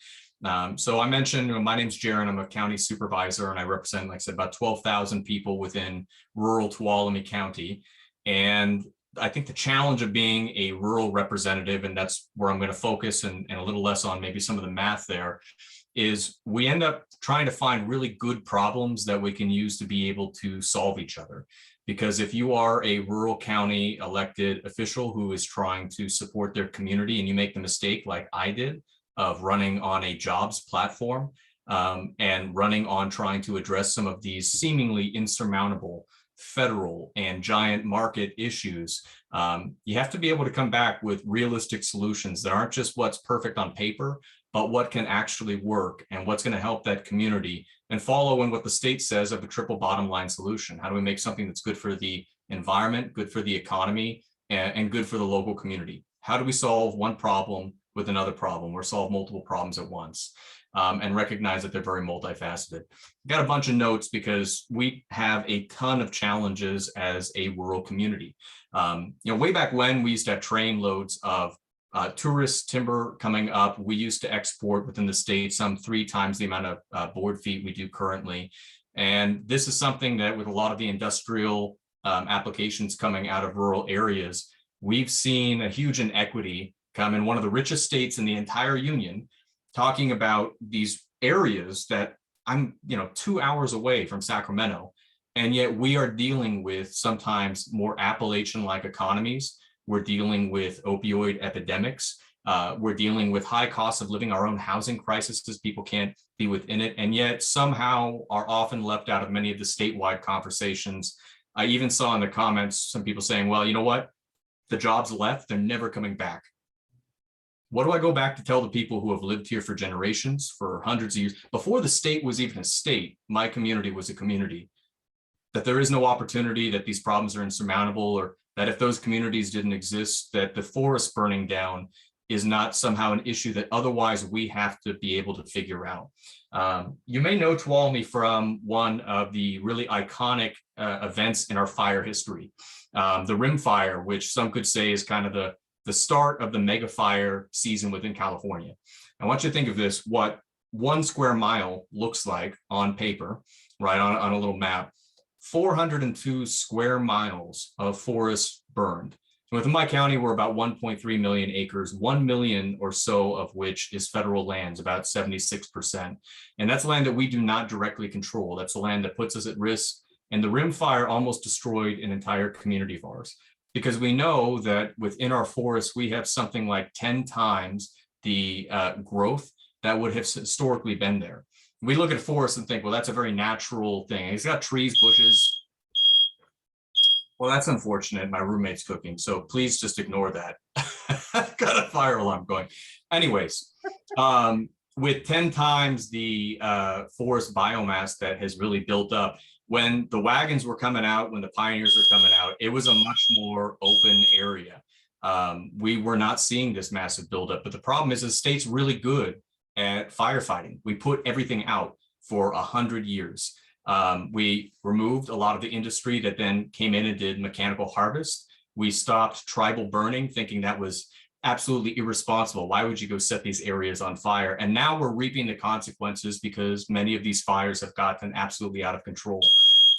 So I mentioned, my name's Jaron, I'm a county supervisor, and I represent, like I said, about 12,000 people within rural Tuolumne County. And I think the challenge of being a rural representative, and that's where I'm going to focus and a little less on maybe some of the math there, is we end up trying to find really good problems that we can use to be able to solve each other. Because if you are a rural county elected official who is trying to support their community and you make the mistake like I did of running on a jobs platform and running on trying to address some of these seemingly insurmountable federal and giant market issues, you have to be able to come back with realistic solutions that aren't just what's perfect on paper, but what can actually work and what's going to help that community and follow in what the state says of a triple bottom line solution. How do we make something that's good for the environment, good for the economy, and good for the local community? How do we solve one problem with another problem or solve multiple problems at once? And recognize that they're very multifaceted. Got a bunch of notes because we have a ton of challenges as a rural community. Way back when we used to have train loads of tourist timber coming up. We used to export within the state some 3 times the amount of board feet we do currently. And this is something that with a lot of the industrial applications coming out of rural areas, we've seen a huge inequity come in one of the richest states in the entire union, talking about these areas that I'm 2 hours away from Sacramento. And yet we are dealing with sometimes more Appalachian-like economies. We're dealing with opioid epidemics. We're dealing with high costs of living, our own housing crisis, as people can't be within it, and yet somehow are often left out of many of the statewide conversations. I even saw in the comments some people saying, well, you know what? The jobs left, they're never coming back. What do I go back to tell the people who have lived here for generations, for hundreds of years? Before the state was even a state, my community was a community. That there is no opportunity, that these problems are insurmountable, or that if those communities didn't exist, that the forest burning down is not somehow an issue that otherwise we have to be able to figure out. You may know Tuolumne from one of the really iconic events in our fire history, the Rim Fire, which some could say is kind of the start of the mega fire season within California. I want you to think of this, what 1 square mile looks like on paper, right, on a little map. 402 square miles of forest burned. Within my county, we're about 1.3 million acres, 1 million or so of which is federal lands, about 76%. And that's land that we do not directly control. That's the land that puts us at risk. And the Rim Fire almost destroyed an entire community of ours, because we know that within our forests, we have something like 10 times the growth that would have historically been there. We look at forests and think, well, that's a very natural thing. It's got trees, bushes. Well, that's unfortunate. My roommate's cooking, so please just ignore that. I've got a fire alarm going. Anyways, with 10 times the forest biomass that has really built up, when the wagons were coming out, when the pioneers were coming out, it was a much more open area. We were not seeing this massive buildup, but the problem is the state's really good at firefighting. We put everything out for 100 years. We removed a lot of the industry that then came in and did mechanical harvest. We stopped tribal burning, thinking that was absolutely irresponsible. Why would you go set these areas on fire? And now we're reaping the consequences because many of these fires have gotten absolutely out of control.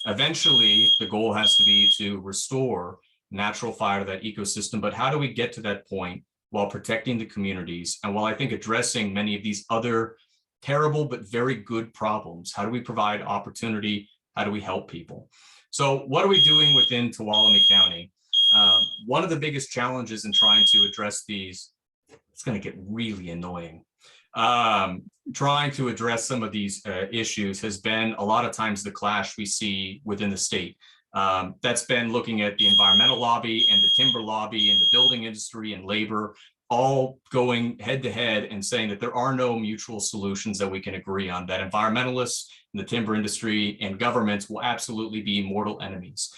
Eventually, the goal has to be to restore natural fire to that ecosystem. But how do we get to that point while protecting the communities? And while I think addressing many of these other terrible but very good problems, how do we provide opportunity? How do we help people? So what are we doing within Tuolumne County? One of the biggest challenges in trying to address these it's going to get really annoying. Trying to address some of these issues has been a lot of times the clash we see within the state. That's been looking at the environmental lobby and the timber lobby and the building industry and labor, all going head to head and saying that there are no mutual solutions that we can agree on, that environmentalists and the timber industry and governments will absolutely be mortal enemies.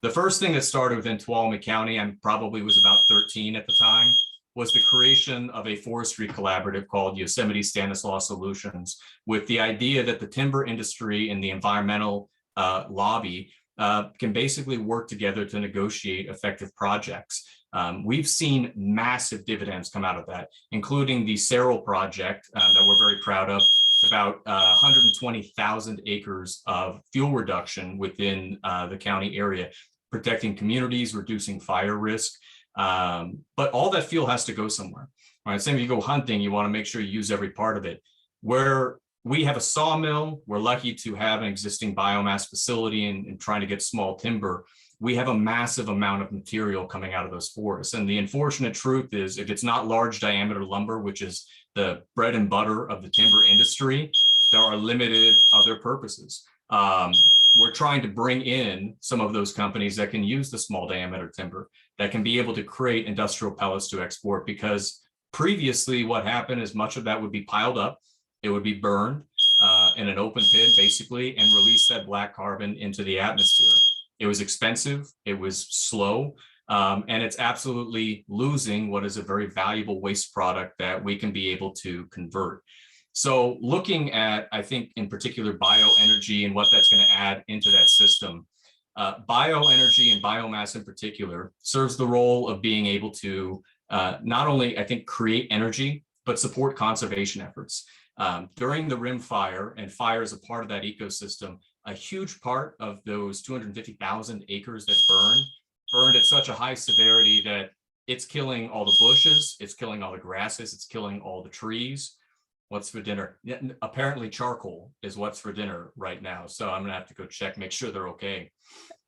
The first thing that started within Tuolumne County, I probably was about 13 at the time, was the creation of a forestry collaborative called Yosemite Stanislaus Solutions, with the idea that the timber industry and the environmental lobby can basically work together to negotiate effective projects. We've seen massive dividends come out of that, including the Cerro project that we're very proud of. It's about 120,000 acres of fuel reduction within the county area, protecting communities, reducing fire risk. But all that fuel has to go somewhere. Right? Same if you go hunting, you want to make sure you use every part of it. Where we have a sawmill, we're lucky to have an existing biomass facility and trying to get small timber. We have a massive amount of material coming out of those forests. And the unfortunate truth is, if it's not large diameter lumber, which is the bread and butter of the timber industry, there are limited other purposes. We're trying to bring in some of those companies that can use the small diameter timber, that can be able to create industrial pellets to export, because previously what happened is much of that would be piled up, it would be burned in an open pit basically, and release that black carbon into the atmosphere. It was expensive, it was slow, and it's absolutely losing what is a very valuable waste product that we can be able to convert. So looking at, I think in particular, bioenergy and what that's going to add into that system, bioenergy and biomass in particular serves the role of being able to not only, I think, create energy, but support conservation efforts. During the rim fire, and fire is a part of that ecosystem, a huge part of those 250,000 acres that burned at such a high severity that it's killing all the bushes, it's killing all the grasses, it's killing all the trees. What's for dinner? Yeah, apparently charcoal is what's for dinner right now. So I'm gonna have to go check, make sure they're okay.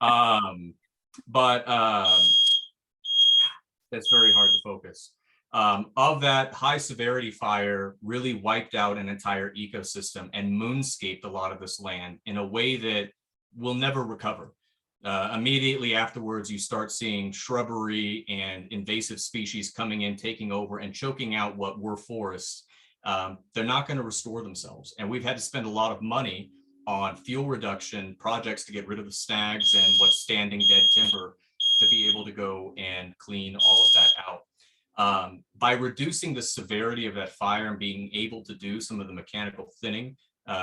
But that's very hard to focus. Of that, high severity fire really wiped out an entire ecosystem and moonscaped a lot of this land in a way that will never recover. Immediately afterwards, you start seeing shrubbery and invasive species coming in, taking over and choking out what were forests. They're not going to restore themselves. And we've had to spend a lot of money on fuel reduction projects to get rid of the snags and what's standing dead timber to be able to go and clean all of that out. By reducing the severity of that fire and being able to do some of the mechanical thinning,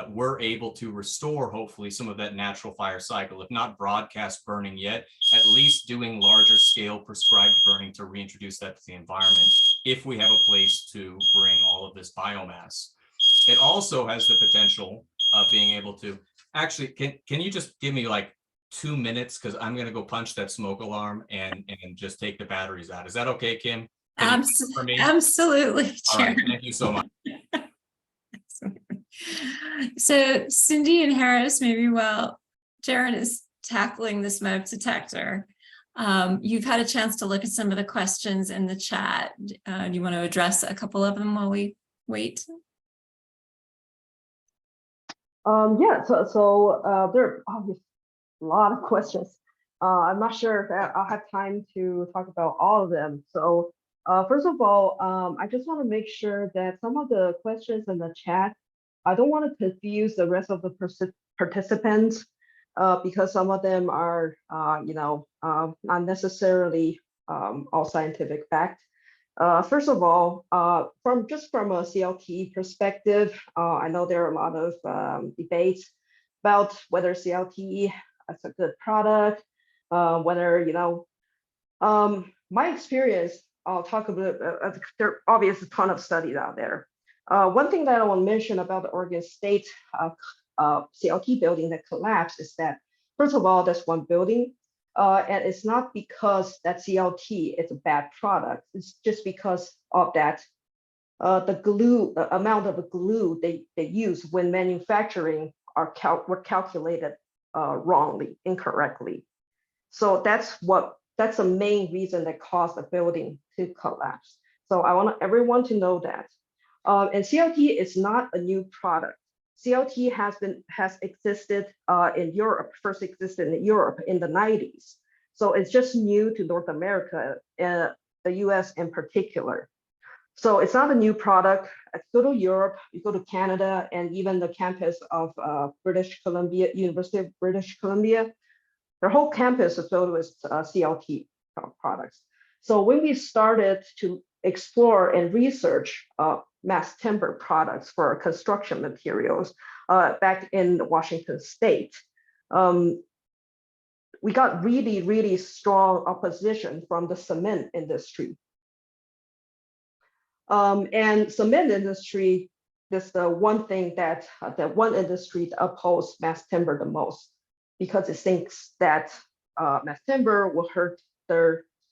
we're able to restore hopefully some of that natural fire cycle, if not broadcast burning yet, at least doing larger scale prescribed burning to reintroduce that to the environment, if we have a place to bring all of this biomass. It also has the potential of being able to, actually, can you just give me like 2 minutes, because I'm going to go punch that smoke alarm and just take the batteries out. Is that okay, Kim? Absolutely. All right, thank you so much. So Cindy and Harris, maybe while Jaron is tackling the smoke detector, you've had a chance to look at some of the questions in the chat. Do you want to address a couple of them while we wait? Yeah, so there are obviously a lot of questions. I'm not sure if I'll have time to talk about all of them. So first of all, I just want to make sure that some of the questions in the chat, I don't want to confuse the rest of the participants because some of them are, not necessarily all scientific fact. First of all, from a CLT perspective, I know there are a lot of debates about whether CLT is a good product, whether, my experience, I'll talk a bit, there are obviously a ton of studies out there. One thing that I want to mention about the Oregon State CLT building that collapsed is that, first of all, that's one building. And it's not because that CLT is a bad product. It's just because of that the amount of glue they use when manufacturing were calculated wrongly, incorrectly. So that's the main reason that caused the building to collapse. So I want everyone to know that. And CLT is not a new product. CLT has existed in Europe, first existed in Europe in the 90s. So it's just new to North America, the US in particular. So it's not a new product. If you go to Europe, you go to Canada, and even the campus of British Columbia, University of British Columbia, their whole campus is filled with CLT products. So when we started to explore and research mass timber products for construction materials back in Washington State, we got really, really strong opposition from the cement industry. And cement industry is the one thing that one industry that opposes mass timber the most, because it thinks that mass timber will hurt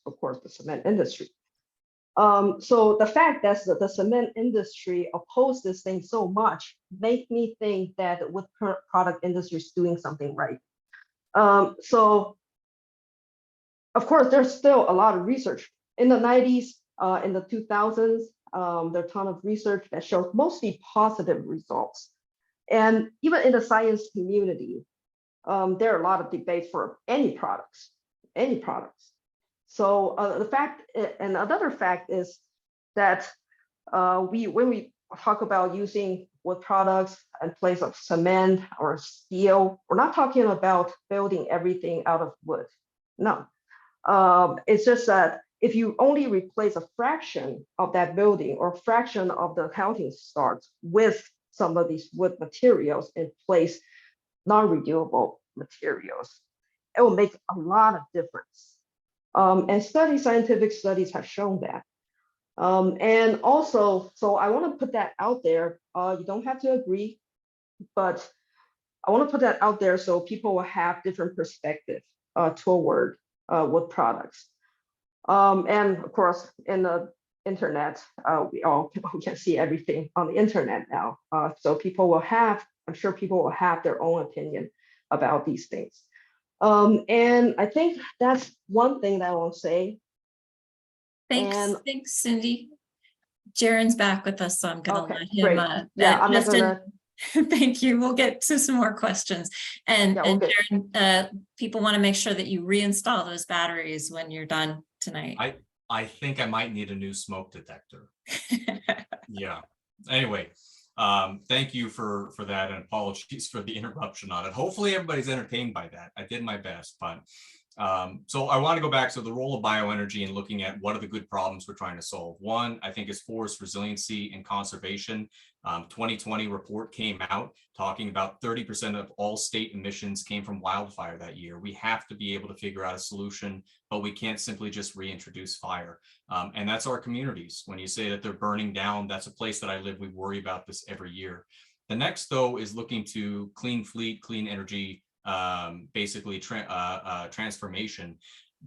of course, the cement industry. So the fact that the cement industry opposed this thing so much make me think that the wood product industry is doing something right. So of course, there's still a lot of research in the 90s, in the 2000s. There are a ton of research that shows mostly positive results. And even in the science community, there are a lot of debates for any products. So the fact, and another fact is that when we talk about using wood products in place of cement or steel, we're not talking about building everything out of wood. No, it's just that if you only replace a fraction of that building or fraction of the housing starts with some of these wood materials in place, non-renewable materials, it will make a lot of difference. And scientific studies have shown that. And also, so I want to put that out there. You don't have to agree, but I want to put that out there so people will have different perspectives toward wood products. And of course, in the internet, we can see everything on the internet now. So people will have, I'm sure people will have their own opinion about these things. And I think that's one thing that I want to say. Thanks, Cindy. Jaron's back with us, so I'm gonna let him. Great. Yeah, I'm just gonna. Thank you. We'll get to some more questions. And, Yeah, and okay. Jaron, people want to make sure that you reinstall those batteries when you're done tonight. I think I might need a new smoke detector. Yeah. Anyway, thank you for that, and apologies for the interruption on it. Hopefully everybody's entertained by that. I did my best, but so I want to go back to the role of bioenergy and looking at what are the good problems we're trying to solve. One, I think, is forest resiliency and conservation. 2020 report came out talking about 30% of all state emissions came from wildfire that year. We have to be able to figure out a solution, but we can't simply just reintroduce fire. And that's our communities. When you say that they're burning down, that's a place that I live. We worry about this every year. The next, though, is looking to clean fleet, clean energy, basically transformation,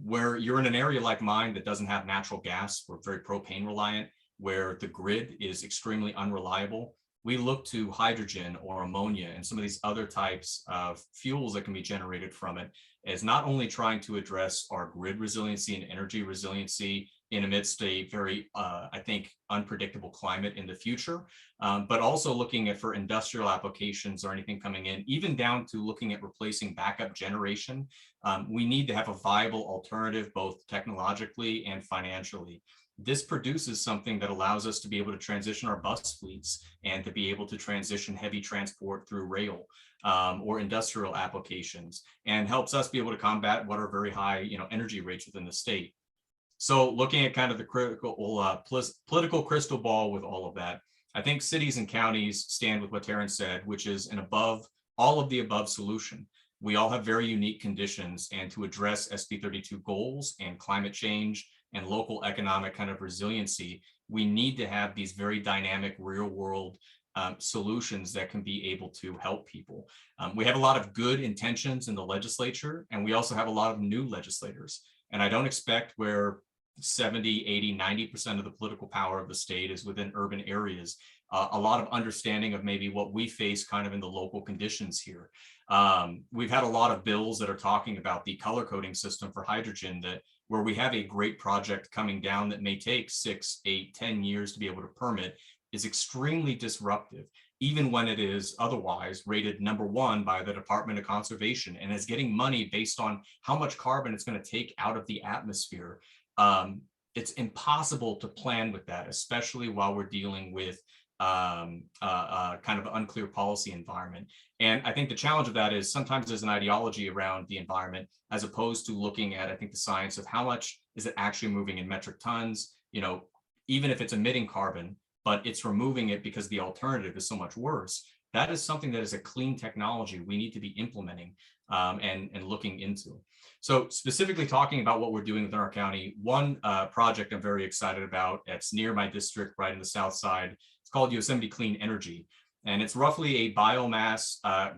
where you're in an area like mine that doesn't have natural gas. We're very propane reliant, where the grid is extremely unreliable. We look to hydrogen or ammonia and some of these other types of fuels that can be generated from it as not only trying to address our grid resiliency and energy resiliency in amidst a very, I think, unpredictable climate in the future, but also looking at for industrial applications or anything coming in, even down to looking at replacing backup generation. We need to have a viable alternative, both technologically and financially. This produces something that allows us to be able to transition our bus fleets and to be able to transition heavy transport through rail or industrial applications, and helps us be able to combat what are very high, energy rates within the state. So looking at kind of the critical political crystal ball with all of that, I think cities and counties stand with what Terrance said, which is an all of the above solution. We all have very unique conditions, and to address SB 32 goals and climate change and local economic kind of resiliency, we need to have these very dynamic real world solutions that can be able to help people. We have a lot of good intentions in the legislature, and we also have a lot of new legislators. And I don't expect where 70, 80, 90% of the political power of the state is within urban areas. A lot of understanding of maybe what we face kind of in the local conditions here. We've had a lot of bills that are talking about the color coding system for hydrogen that where we have a great project coming down that may take 6, 8, 10 years to be able to permit, is extremely disruptive, even when it is otherwise rated #1 by the Department of Conservation and is getting money based on how much carbon it's going to take out of the atmosphere. It's impossible to plan with that, especially while we're dealing with kind of unclear policy environment. And I think the challenge of that is sometimes there's an ideology around the environment as opposed to looking at, I think, the science of how much is it actually moving in metric tons, even if it's emitting carbon, but it's removing it because the alternative is so much worse. That is something that is a clean technology we need to be implementing and looking into. So specifically talking about what we're doing within our county, one project I'm very excited about, it's near my district, right in the south side. It's called Yosemite Clean Energy. And it's roughly a biomass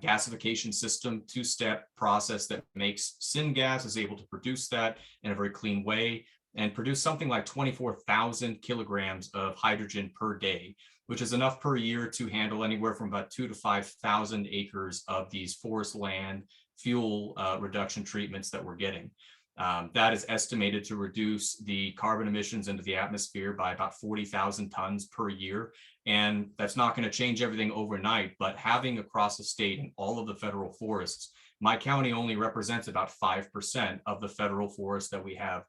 gasification system, 2-step process that makes syngas, is able to produce that in a very clean way and produce something like 24,000 kilograms of hydrogen per day, which is enough per year to handle anywhere from about 2,000 to 5,000 acres of these forest land fuel reduction treatments that we're getting. That is estimated to reduce the carbon emissions into the atmosphere by about 40,000 tons per year. And that's not going to change everything overnight, but having across the state and all of the federal forests, my county only represents about 5% of the federal forest that we have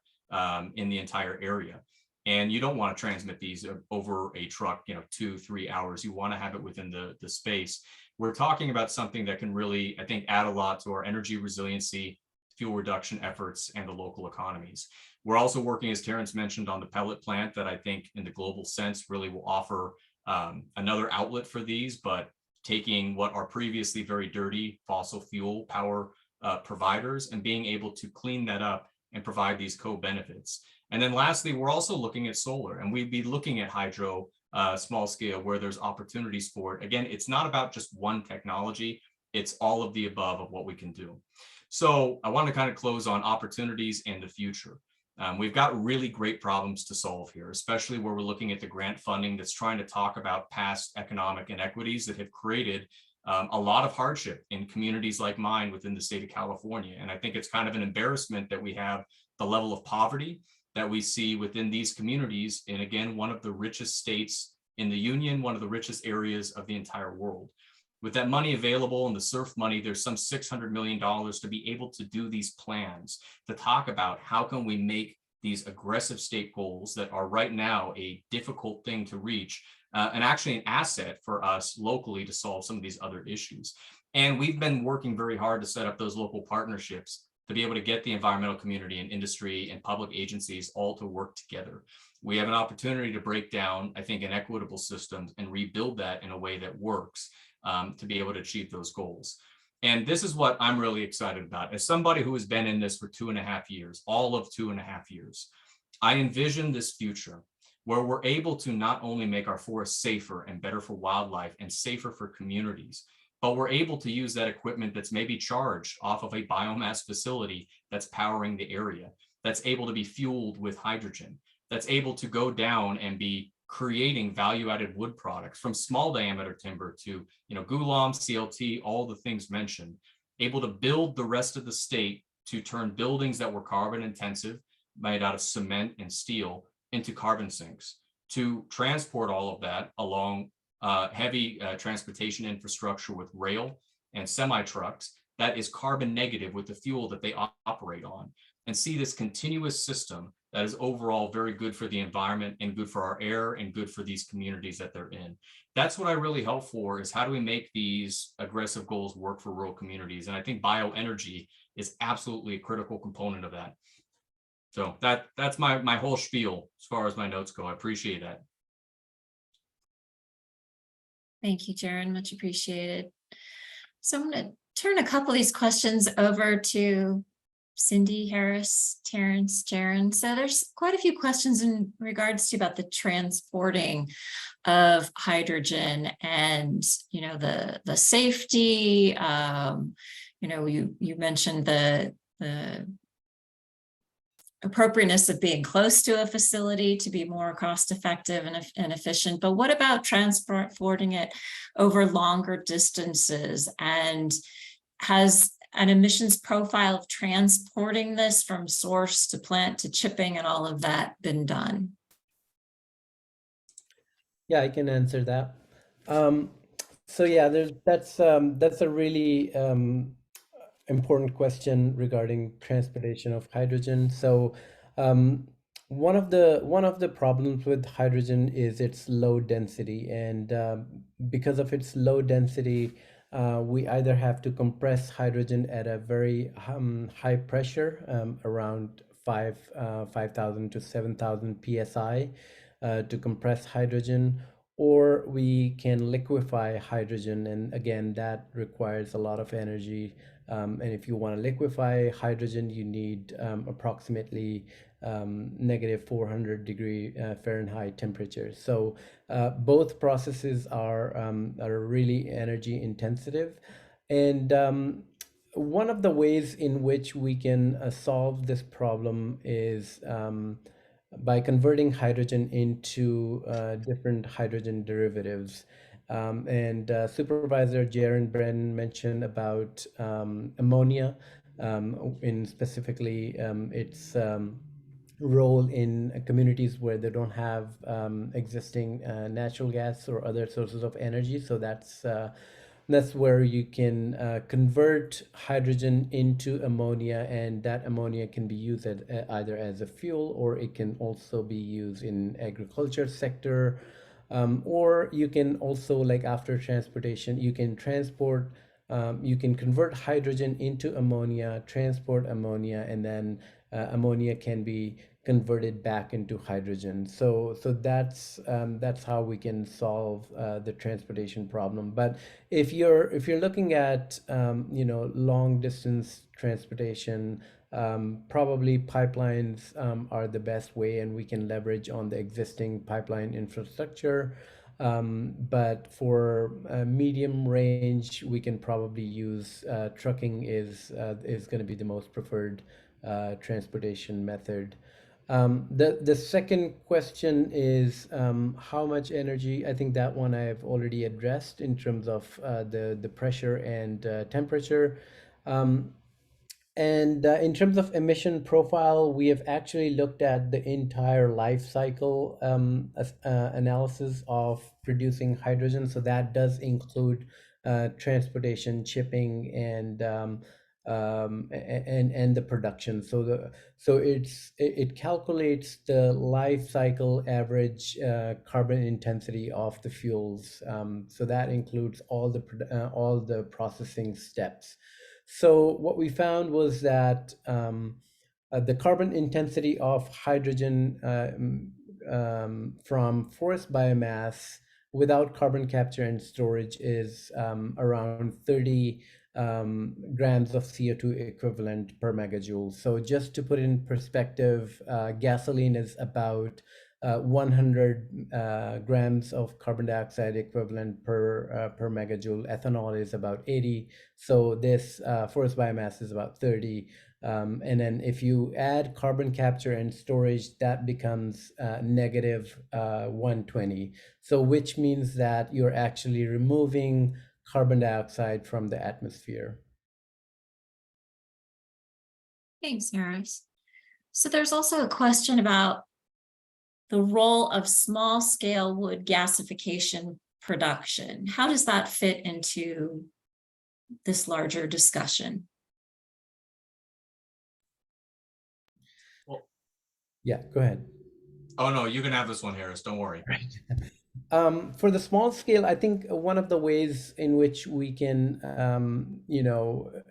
in the entire area. And you don't want to transmit these over a truck, 2-3 hours. You want to have it within the space. We're talking about something that can really, I think, add a lot to our energy resiliency, fuel reduction efforts, and the local economies. We're also working, as Terrance mentioned, on the pellet plant that I think in the global sense really will offer another outlet for these, but taking what are previously very dirty fossil fuel power providers and being able to clean that up and provide these co-benefits. And then lastly, we're also looking at solar, and we'd be looking at hydro small scale where there's opportunities for it. Again, it's not about just one technology, it's all of the above of what we can do. So I want to kind of close on opportunities in the future. We've got really great problems to solve here, especially where we're looking at the grant funding that's trying to talk about past economic inequities that have created a lot of hardship in communities like mine within the state of California. And I think it's kind of an embarrassment that we have the level of poverty that we see within these communities. And again, one of the richest states in the union, one of the richest areas of the entire world. With that money available and the SURF money, there's some $600 million to be able to do these plans, to talk about how can we make these aggressive state goals that are right now a difficult thing to reach, and actually an asset for us locally to solve some of these other issues. And we've been working very hard to set up those local partnerships to be able to get the environmental community and industry and public agencies all to work together. We have an opportunity to break down, I think, inequitable systems and rebuild that in a way that works to be able to achieve those goals. And this is what I'm really excited about. As somebody who has been in this for 2.5 years, all of 2.5 years, I envision this future where we're able to not only make our forests safer and better for wildlife and safer for communities, but we're able to use that equipment that's maybe charged off of a biomass facility that's powering the area, that's able to be fueled with hydrogen, that's able to go down and be creating value-added wood products from small diameter timber to, glulam, CLT, all the things mentioned, able to build the rest of the state to turn buildings that were carbon intensive, made out of cement and steel, into carbon sinks, to transport all of that along heavy transportation infrastructure with rail and semi-trucks that is carbon negative with the fuel that they operate on, and see this continuous system that is overall very good for the environment and good for our air and good for these communities that they're in. That's what I really hope for, is how do we make these aggressive goals work for rural communities? And I think bioenergy is absolutely a critical component of that. So that's my whole spiel as far as my notes go. I appreciate that. Thank you, Jaron, much appreciated. So I'm going to turn a couple of these questions over to Cindy, Harris, Terrance, Jaron. So there's quite a few questions in regards to about the transporting of hydrogen and, the safety. You mentioned the appropriateness of being close to a facility to be more cost effective and efficient, but what about transporting it over longer distances? And has an emissions profile of transporting this from source to plant to chipping and all of that been done? Yeah, I can answer that. So yeah, that's a really important question regarding transportation of hydrogen. So um, one of the problems with hydrogen is its low density, and because of its low density, we either have to compress hydrogen at a very high pressure, around 5,000 to 7,000 psi, to compress hydrogen, or we can liquefy hydrogen, and again that requires a lot of energy. And if you want to liquefy hydrogen, you need approximately negative 400 degree Fahrenheit temperature. So both processes are really energy intensive. And one of the ways in which we can solve this problem is by converting hydrogen into different hydrogen derivatives. And Supervisor Jaron Brandon mentioned about ammonia, in specifically its role in communities where they don't have existing natural gas or other sources of energy. So that's where you can convert hydrogen into ammonia, and that ammonia can be used either as a fuel, or it can also be used in agriculture sector, or you can also, like after transportation, you can you can convert hydrogen into ammonia, transport ammonia, and then ammonia can be converted back into hydrogen. So that's how we can solve the transportation problem. But if you're looking at long distance transportation, probably pipelines are the best way, and we can leverage on the existing pipeline infrastructure. But for medium range, we can probably use trucking is going to be the most preferred transportation method. The second question is how much energy. I think that one I've already addressed in terms of the pressure and temperature. And in terms of emission profile, we have actually looked at the entire life cycle analysis of producing hydrogen. So that does include transportation, shipping, and the production. So it calculates the life cycle average carbon intensity of the fuels. So that includes all the processing steps. So what we found was that the carbon intensity of hydrogen from forest biomass without carbon capture and storage is around 30 grams of CO2 equivalent per megajoule. So just to put in perspective, gasoline is about 100 grams of carbon dioxide equivalent per megajoule. Ethanol is about 80. So this forest biomass is about 30. And then if you add carbon capture and storage, that becomes negative 120. So which means that you're actually removing carbon dioxide from the atmosphere. Thanks, Terrance. So there's also a question about the role of small scale wood gasification production. How does that fit into this larger discussion? Yeah, go ahead. Oh, no, you can have this one, Harris. Don't worry. For the small scale, I think one of the ways in which we can,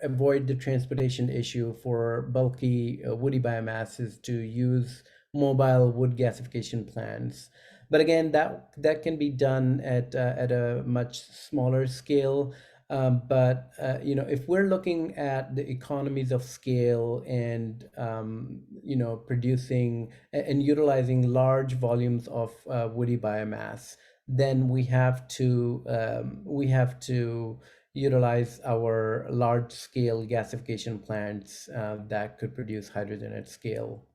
avoid the transportation issue for bulky woody biomass is to use mobile wood gasification plants. But again, that can be done at a much smaller scale. But if we're looking at the economies of scale and producing and utilizing large volumes of woody biomass, then we have to utilize our large scale gasification plants that could produce hydrogen at scale.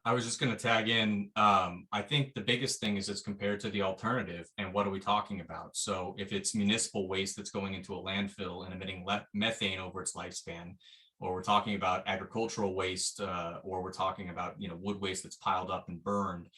I was just going to tag in. I think the biggest thing is it's compared to the alternative, and what are we talking about? So if it's municipal waste that's going into a landfill and emitting methane over its lifespan, or we're talking about agricultural waste, or we're talking about, you know, wood waste that's piled up and burned,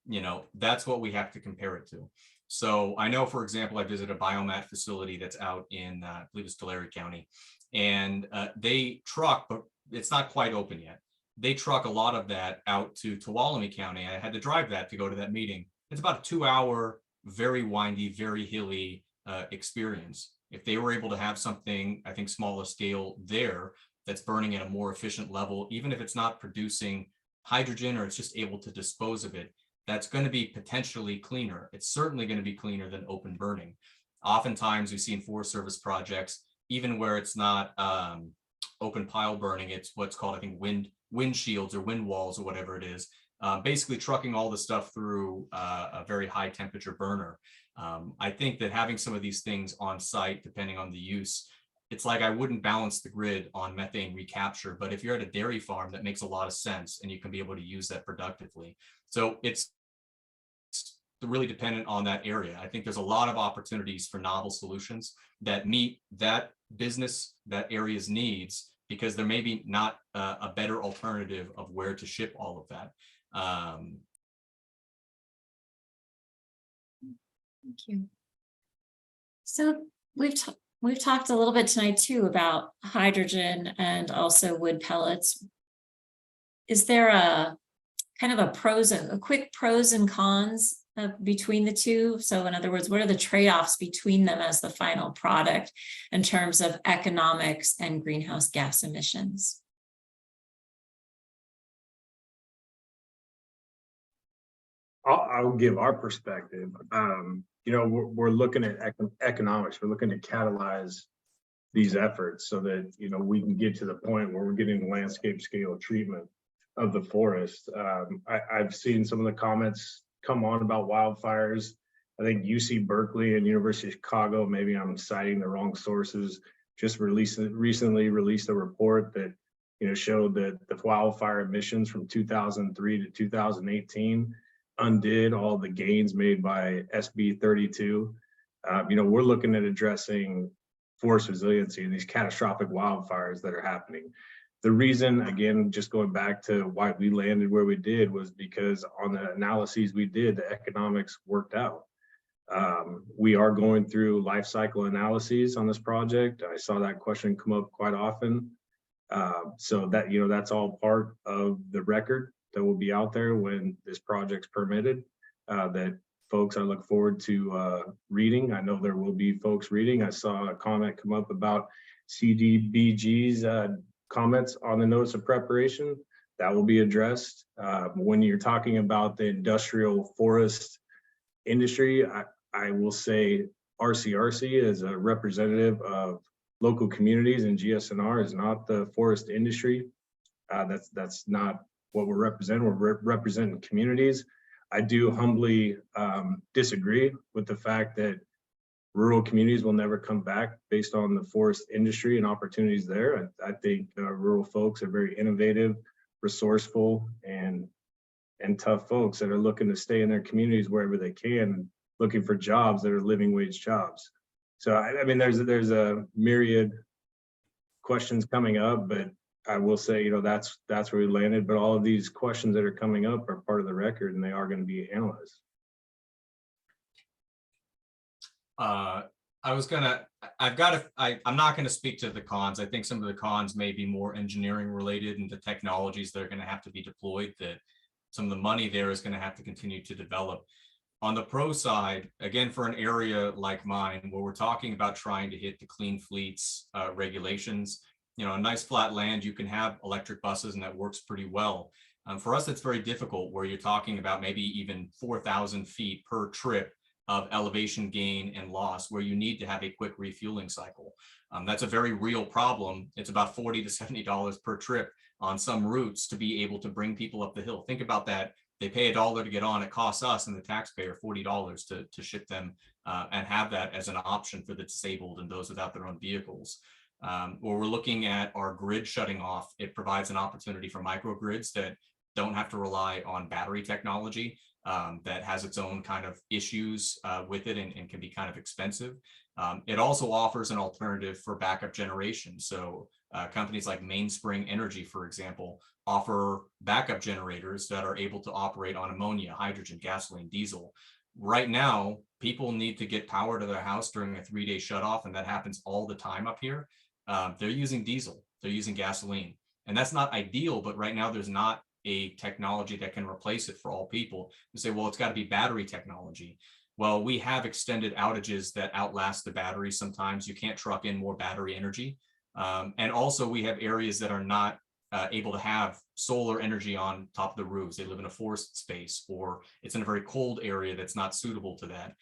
you know, that's what we have to compare it to. So I know, for example, I visited a biomass facility that's out in, I believe it's Tulare County, and they truck, but it's not quite open yet. They truck a lot of that out to Tuolumne County. I had to drive that to go to that meeting. It's about a 2-hour, very windy, very hilly experience. If they were able to have something, I think, smaller scale there that's burning at a more efficient level, even if it's not producing hydrogen or it's just able to dispose of it, that's going to be potentially cleaner. It's certainly going to be cleaner than open burning. Oftentimes we see in Forest Service projects, even where it's not open pile burning, it's what's called, I think, wind shields or wind walls or whatever it is, basically trucking all the stuff through a very high temperature burner. I think that having some of these things on site, depending on the use, it's like I wouldn't balance the grid on methane recapture, but if you're at a dairy farm, that makes a lot of sense and you can be able to use that productively. So it's really dependent on that area. I think there's a lot of opportunities for novel solutions that meet that business, that area's needs, because there may be not a better alternative of where to ship all of that. Thank you. So we've talked a little bit tonight too about hydrogen and also wood pellets. Is there a kind of a quick pros and cons between the two? So in other words, what are the trade-offs between them as the final product in terms of economics and greenhouse gas emissions? I'll give our perspective. You know, we're looking at economics. We're looking to catalyze these efforts so that, you know, we can get to the point where we're getting landscape scale treatment of the forest. I've seen some of the comments come on about wildfires. I think UC Berkeley and University of Chicago, maybe I'm citing the wrong sources, just recently released a report that, you know, showed that the wildfire emissions from 2003 to 2018 undid all the gains made by SB 32. You know, we're looking at addressing forest resiliency and these catastrophic wildfires that are happening. The reason, again, just going back to why we landed where we did, was because on the analyses we did, the economics worked out. We are going through life cycle analyses on this project. I saw that question come up quite often. So that, you know, that's all part of the record that will be out there when this project's permitted, that folks, I look forward to reading. I know there will be folks reading. I saw a comment come up about CDBG's comments on the notice of preparation. That will be addressed. When you're talking about the industrial forest industry, I will say RCRC is a representative of local communities, and GSNR is not the forest industry. That's not what we're representing. We're representing communities. I do humbly disagree with the fact that rural communities will never come back based on the forest industry and opportunities there. I think rural folks are very innovative, resourceful, and tough folks that are looking to stay in their communities wherever they can, looking for jobs that are living wage jobs. So I mean, there's a myriad questions coming up, but I will say, you know, that's where we landed. But all of these questions that are coming up are part of the record, and they are going to be analyzed. I'm not going to speak to the cons. I think some of the cons may be more engineering related, and the technologies that are going to have to be deployed, that some of the money there is going to have to continue to develop. On the pro side, again, for an area like mine, where we're talking about trying to hit the clean fleets regulations, you know, a nice flat land, you can have electric buses, and that works pretty well. For us, it's very difficult, where you're talking about maybe even 4,000 feet per trip of elevation gain and loss, where you need to have a quick refueling cycle. That's a very real problem. It's about $40 to $70 per trip on some routes to be able to bring people up the hill. Think about that. They pay $1 to get on. It costs us and the taxpayer $40 to ship them and have that as an option for the disabled and those without their own vehicles. Where we're looking at our grid shutting off, it provides an opportunity for microgrids that don't have to rely on battery technology that has its own kind of issues with it and can be kind of expensive. It also offers an alternative for backup generation. So companies like Mainspring Energy, for example, offer backup generators that are able to operate on ammonia, hydrogen, gasoline, diesel. Right now, people need to get power to their house during a 3-day shutoff, and that happens all the time up here. They're using diesel, they're using gasoline, and that's not ideal, but right now there's not a technology that can replace it for all people. You say, well, it's got to be battery technology. Well, we have extended outages that outlast the battery. Sometimes you can't truck in more battery energy. And also we have areas that are not able to have solar energy on top of the roofs. They live in a forest space, or it's in a very cold area that's not suitable to that.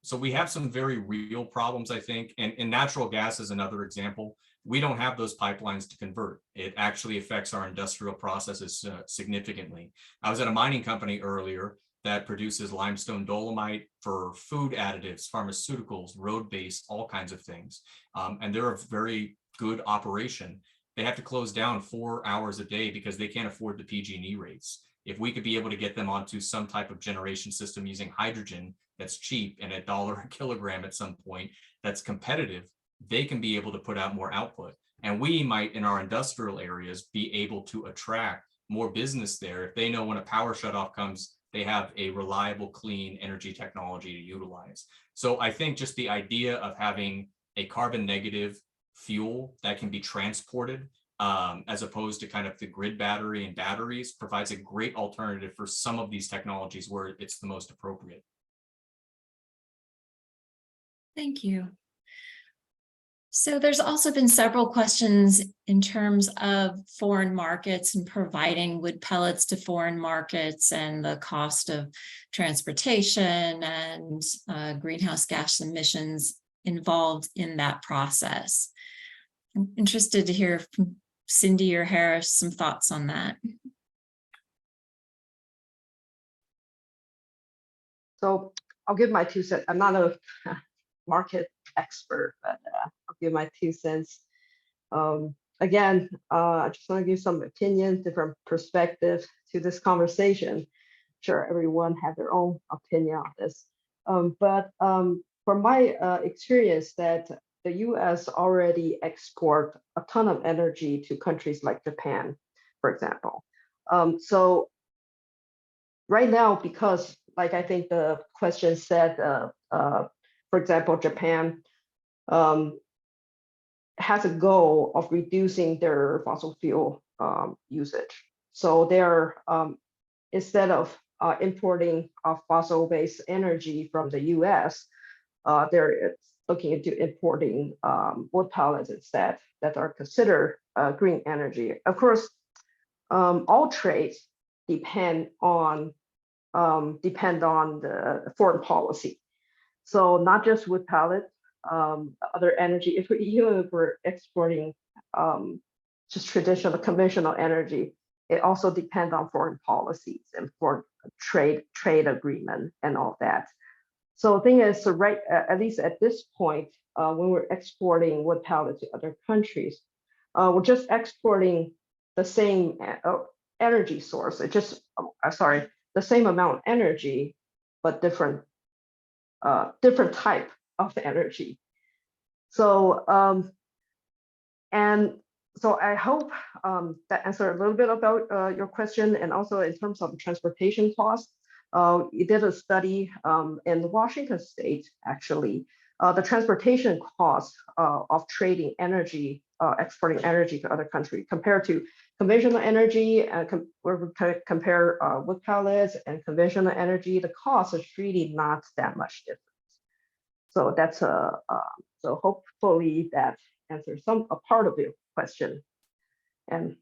So we have some very real problems, I think. And natural gas is another example. We don't have those pipelines to convert. It actually affects our industrial processes significantly. I was at a mining company earlier that produces limestone dolomite for food additives, pharmaceuticals, road base, all kinds of things. And they're a very good operation. They have to close down 4 hours a day because they can't afford the PG&E rates. If we could be able to get them onto some type of generation system using hydrogen that's cheap and $1 a kilogram at some point that's competitive, they can be able to put out more output. And we might, in our industrial areas, be able to attract more business there. If they know when a power shutoff comes, they have a reliable, clean energy technology to utilize. So I think just the idea of having a carbon negative fuel that can be transported as opposed to kind of the grid battery and batteries provides a great alternative for some of these technologies where it's the most appropriate. Thank you. So there's also been several questions in terms of foreign markets and providing wood pellets to foreign markets and the cost of transportation and greenhouse gas emissions involved in that process. I'm interested to hear from Cindy or Harris some thoughts on that. So I'll give my 2 cents. I'm not a market expert, but I'll give my 2 cents. Again, I just want to give some opinions, different perspectives to this conversation. I'm sure everyone has their own opinion on this. But from my experience, that the US already export a ton of energy to countries like Japan, for example. So right now, because like I think the question said, for example, Japan has a goal of reducing their fossil fuel usage. So they're, instead of importing fossil-based energy from the US, they're looking into importing wood pellets instead that are considered green energy. Of course, all trades depend on the foreign policy. So not just wood pellets, other energy. If we're exporting just traditional, conventional energy, it also depends on foreign policies and foreign trade agreement and all that. So the thing is, so right, at least at this point, when we're exporting wood pellets to other countries, we're just exporting the same energy source. It just, the same amount of energy, but different type of energy. So, and so I hope that answered a little bit about your question, and also in terms of transportation costs. You did a study in Washington State, actually, the transportation costs of trading energy, exporting energy to other countries compared to conventional energy, and where we compare wood pellets and conventional energy, the cost is really not that much different. So that's so hopefully that answers a part of your question. And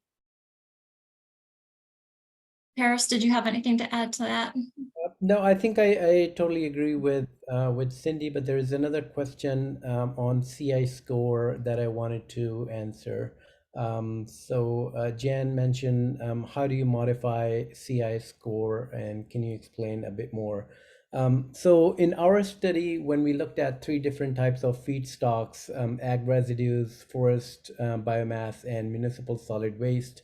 Paris, did you have anything to add to that? No, I think I totally agree with Cindy, but there is another question on CI score that I wanted to answer. So Jan mentioned, how do you modify CI score, and can you explain a bit more? So in our study, when we looked at 3 different types of feedstocks, ag residues, forest biomass, and municipal solid waste,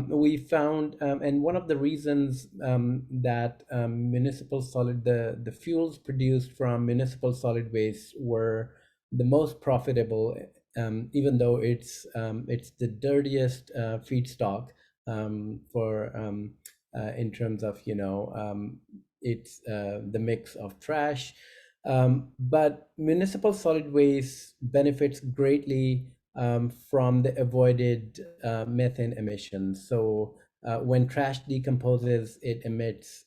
We found, and one of the reasons that the fuels produced from municipal solid waste were the most profitable, even though it's the dirtiest feedstock in terms of it's the mix of trash. But municipal solid waste benefits greatly from the avoided methane emissions. So when trash decomposes, it emits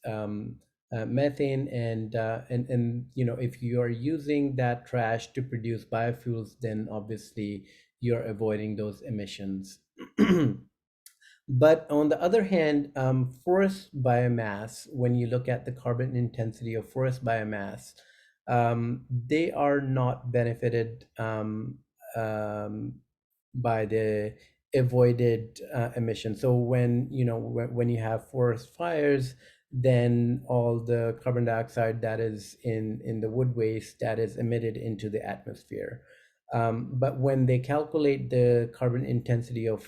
methane, and if you are using that trash to produce biofuels, then obviously you're avoiding those emissions. But on the other hand, forest biomass, when you look at the carbon intensity of forest biomass, they are not benefited by the avoided emissions. So when you have forest fires, then all the carbon dioxide that is in the wood waste, that is emitted into the atmosphere. But when they calculate the carbon intensity of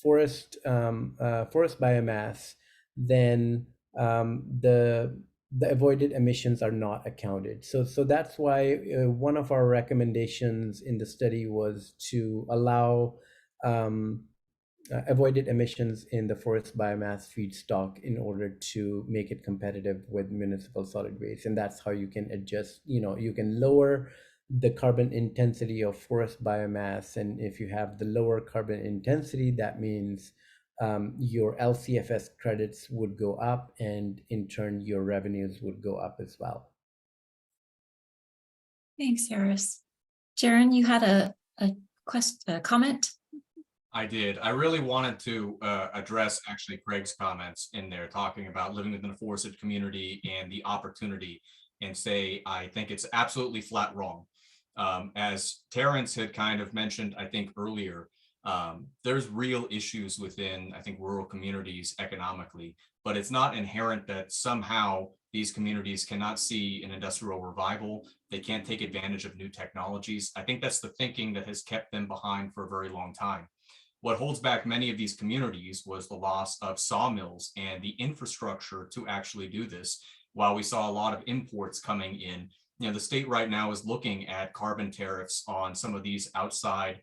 forest biomass, then the avoided emissions are not accounted. So that's why one of our recommendations in the study was to allow avoided emissions in the forest biomass feedstock in order to make it competitive with municipal solid waste. And that's how you can adjust, you can lower the carbon intensity of forest biomass. And if you have the lower carbon intensity, that means your LCFS credits would go up, and in turn, your revenues would go up as well. Thanks, Harris. Jaron, you had a comment? I did. I really wanted to address actually Craig's comments in there, talking about living within a forested community and the opportunity, and say, I think it's absolutely flat wrong. As Terrance had kind of mentioned, I think earlier, there's real issues within, I think, rural communities economically, but it's not inherent that somehow these communities cannot see an industrial revival. They can't take advantage of new technologies. I think that's the thinking that has kept them behind for a very long time. What holds back many of these communities was the loss of sawmills and the infrastructure to actually do this. While we saw a lot of imports coming in, the state right now is looking at carbon tariffs on some of these outside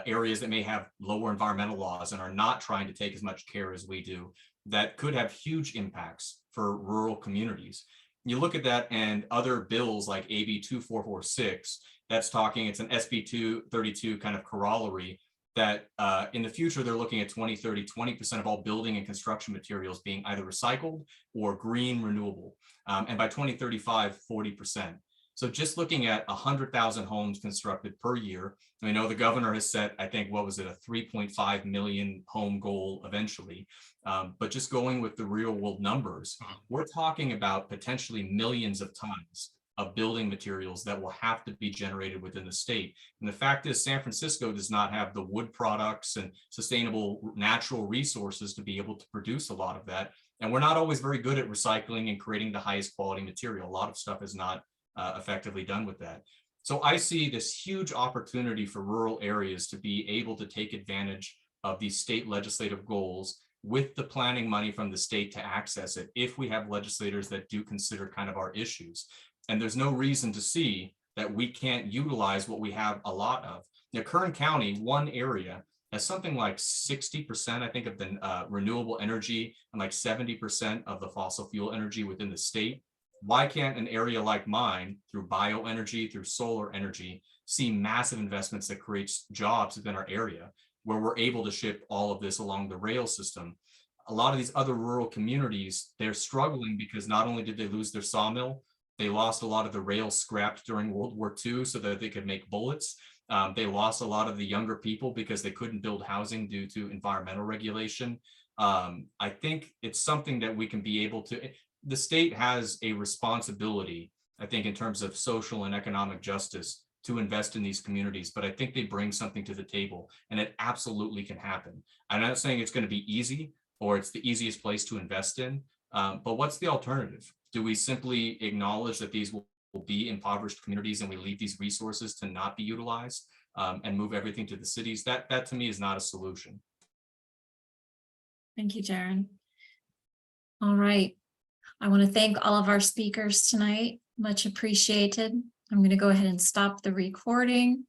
areas that may have lower environmental laws and are not trying to take as much care as we do, that could have huge impacts for rural communities. You look at that and other bills like AB 2446, that's talking, it's an SB 232 kind of corollary, that in the future, they're looking at 2030, 20% of all building and construction materials being either recycled or green renewable. And by 2035, 40%. So just looking at 100,000 homes constructed per year, I know the governor has set, I think, what was it, a 3.5 million home goal eventually. But just going with the real world numbers, we're talking about potentially millions of tons of building materials that will have to be generated within the state. And the fact is, San Francisco does not have the wood products and sustainable natural resources to be able to produce a lot of that. And we're not always very good at recycling and creating the highest quality material. A lot of stuff is not effectively done with that. So I see this huge opportunity for rural areas to be able to take advantage of these state legislative goals with the planning money from the state to access it, if we have legislators that do consider kind of our issues. And there's no reason to see that we can't utilize what we have a lot of. Now, Kern County, one area, has something like 60%, I think, of the renewable energy and like 70% of the fossil fuel energy within the state. Why can't an area like mine, through bioenergy, through solar energy, see massive investments that creates jobs within our area, where we're able to ship all of this along the rail system? A lot of these other rural communities, they're struggling because not only did they lose their sawmill, they lost a lot of the rail scrapped during World War II so that they could make bullets. They lost a lot of the younger people because they couldn't build housing due to environmental regulation. I think it's something that we can be able to, the state has a responsibility, I think, in terms of social and economic justice, to invest in these communities, but I think they bring something to the table, and it absolutely can happen. I'm not saying it's going to be easy or it's the easiest place to invest in, but what's the alternative? Do we simply acknowledge that these will be impoverished communities and we leave these resources to not be utilized and move everything to the cities? That to me is not a solution. Thank you, Jaron. All right. I want to thank all of our speakers tonight. Much appreciated. I'm going to go ahead and stop the recording.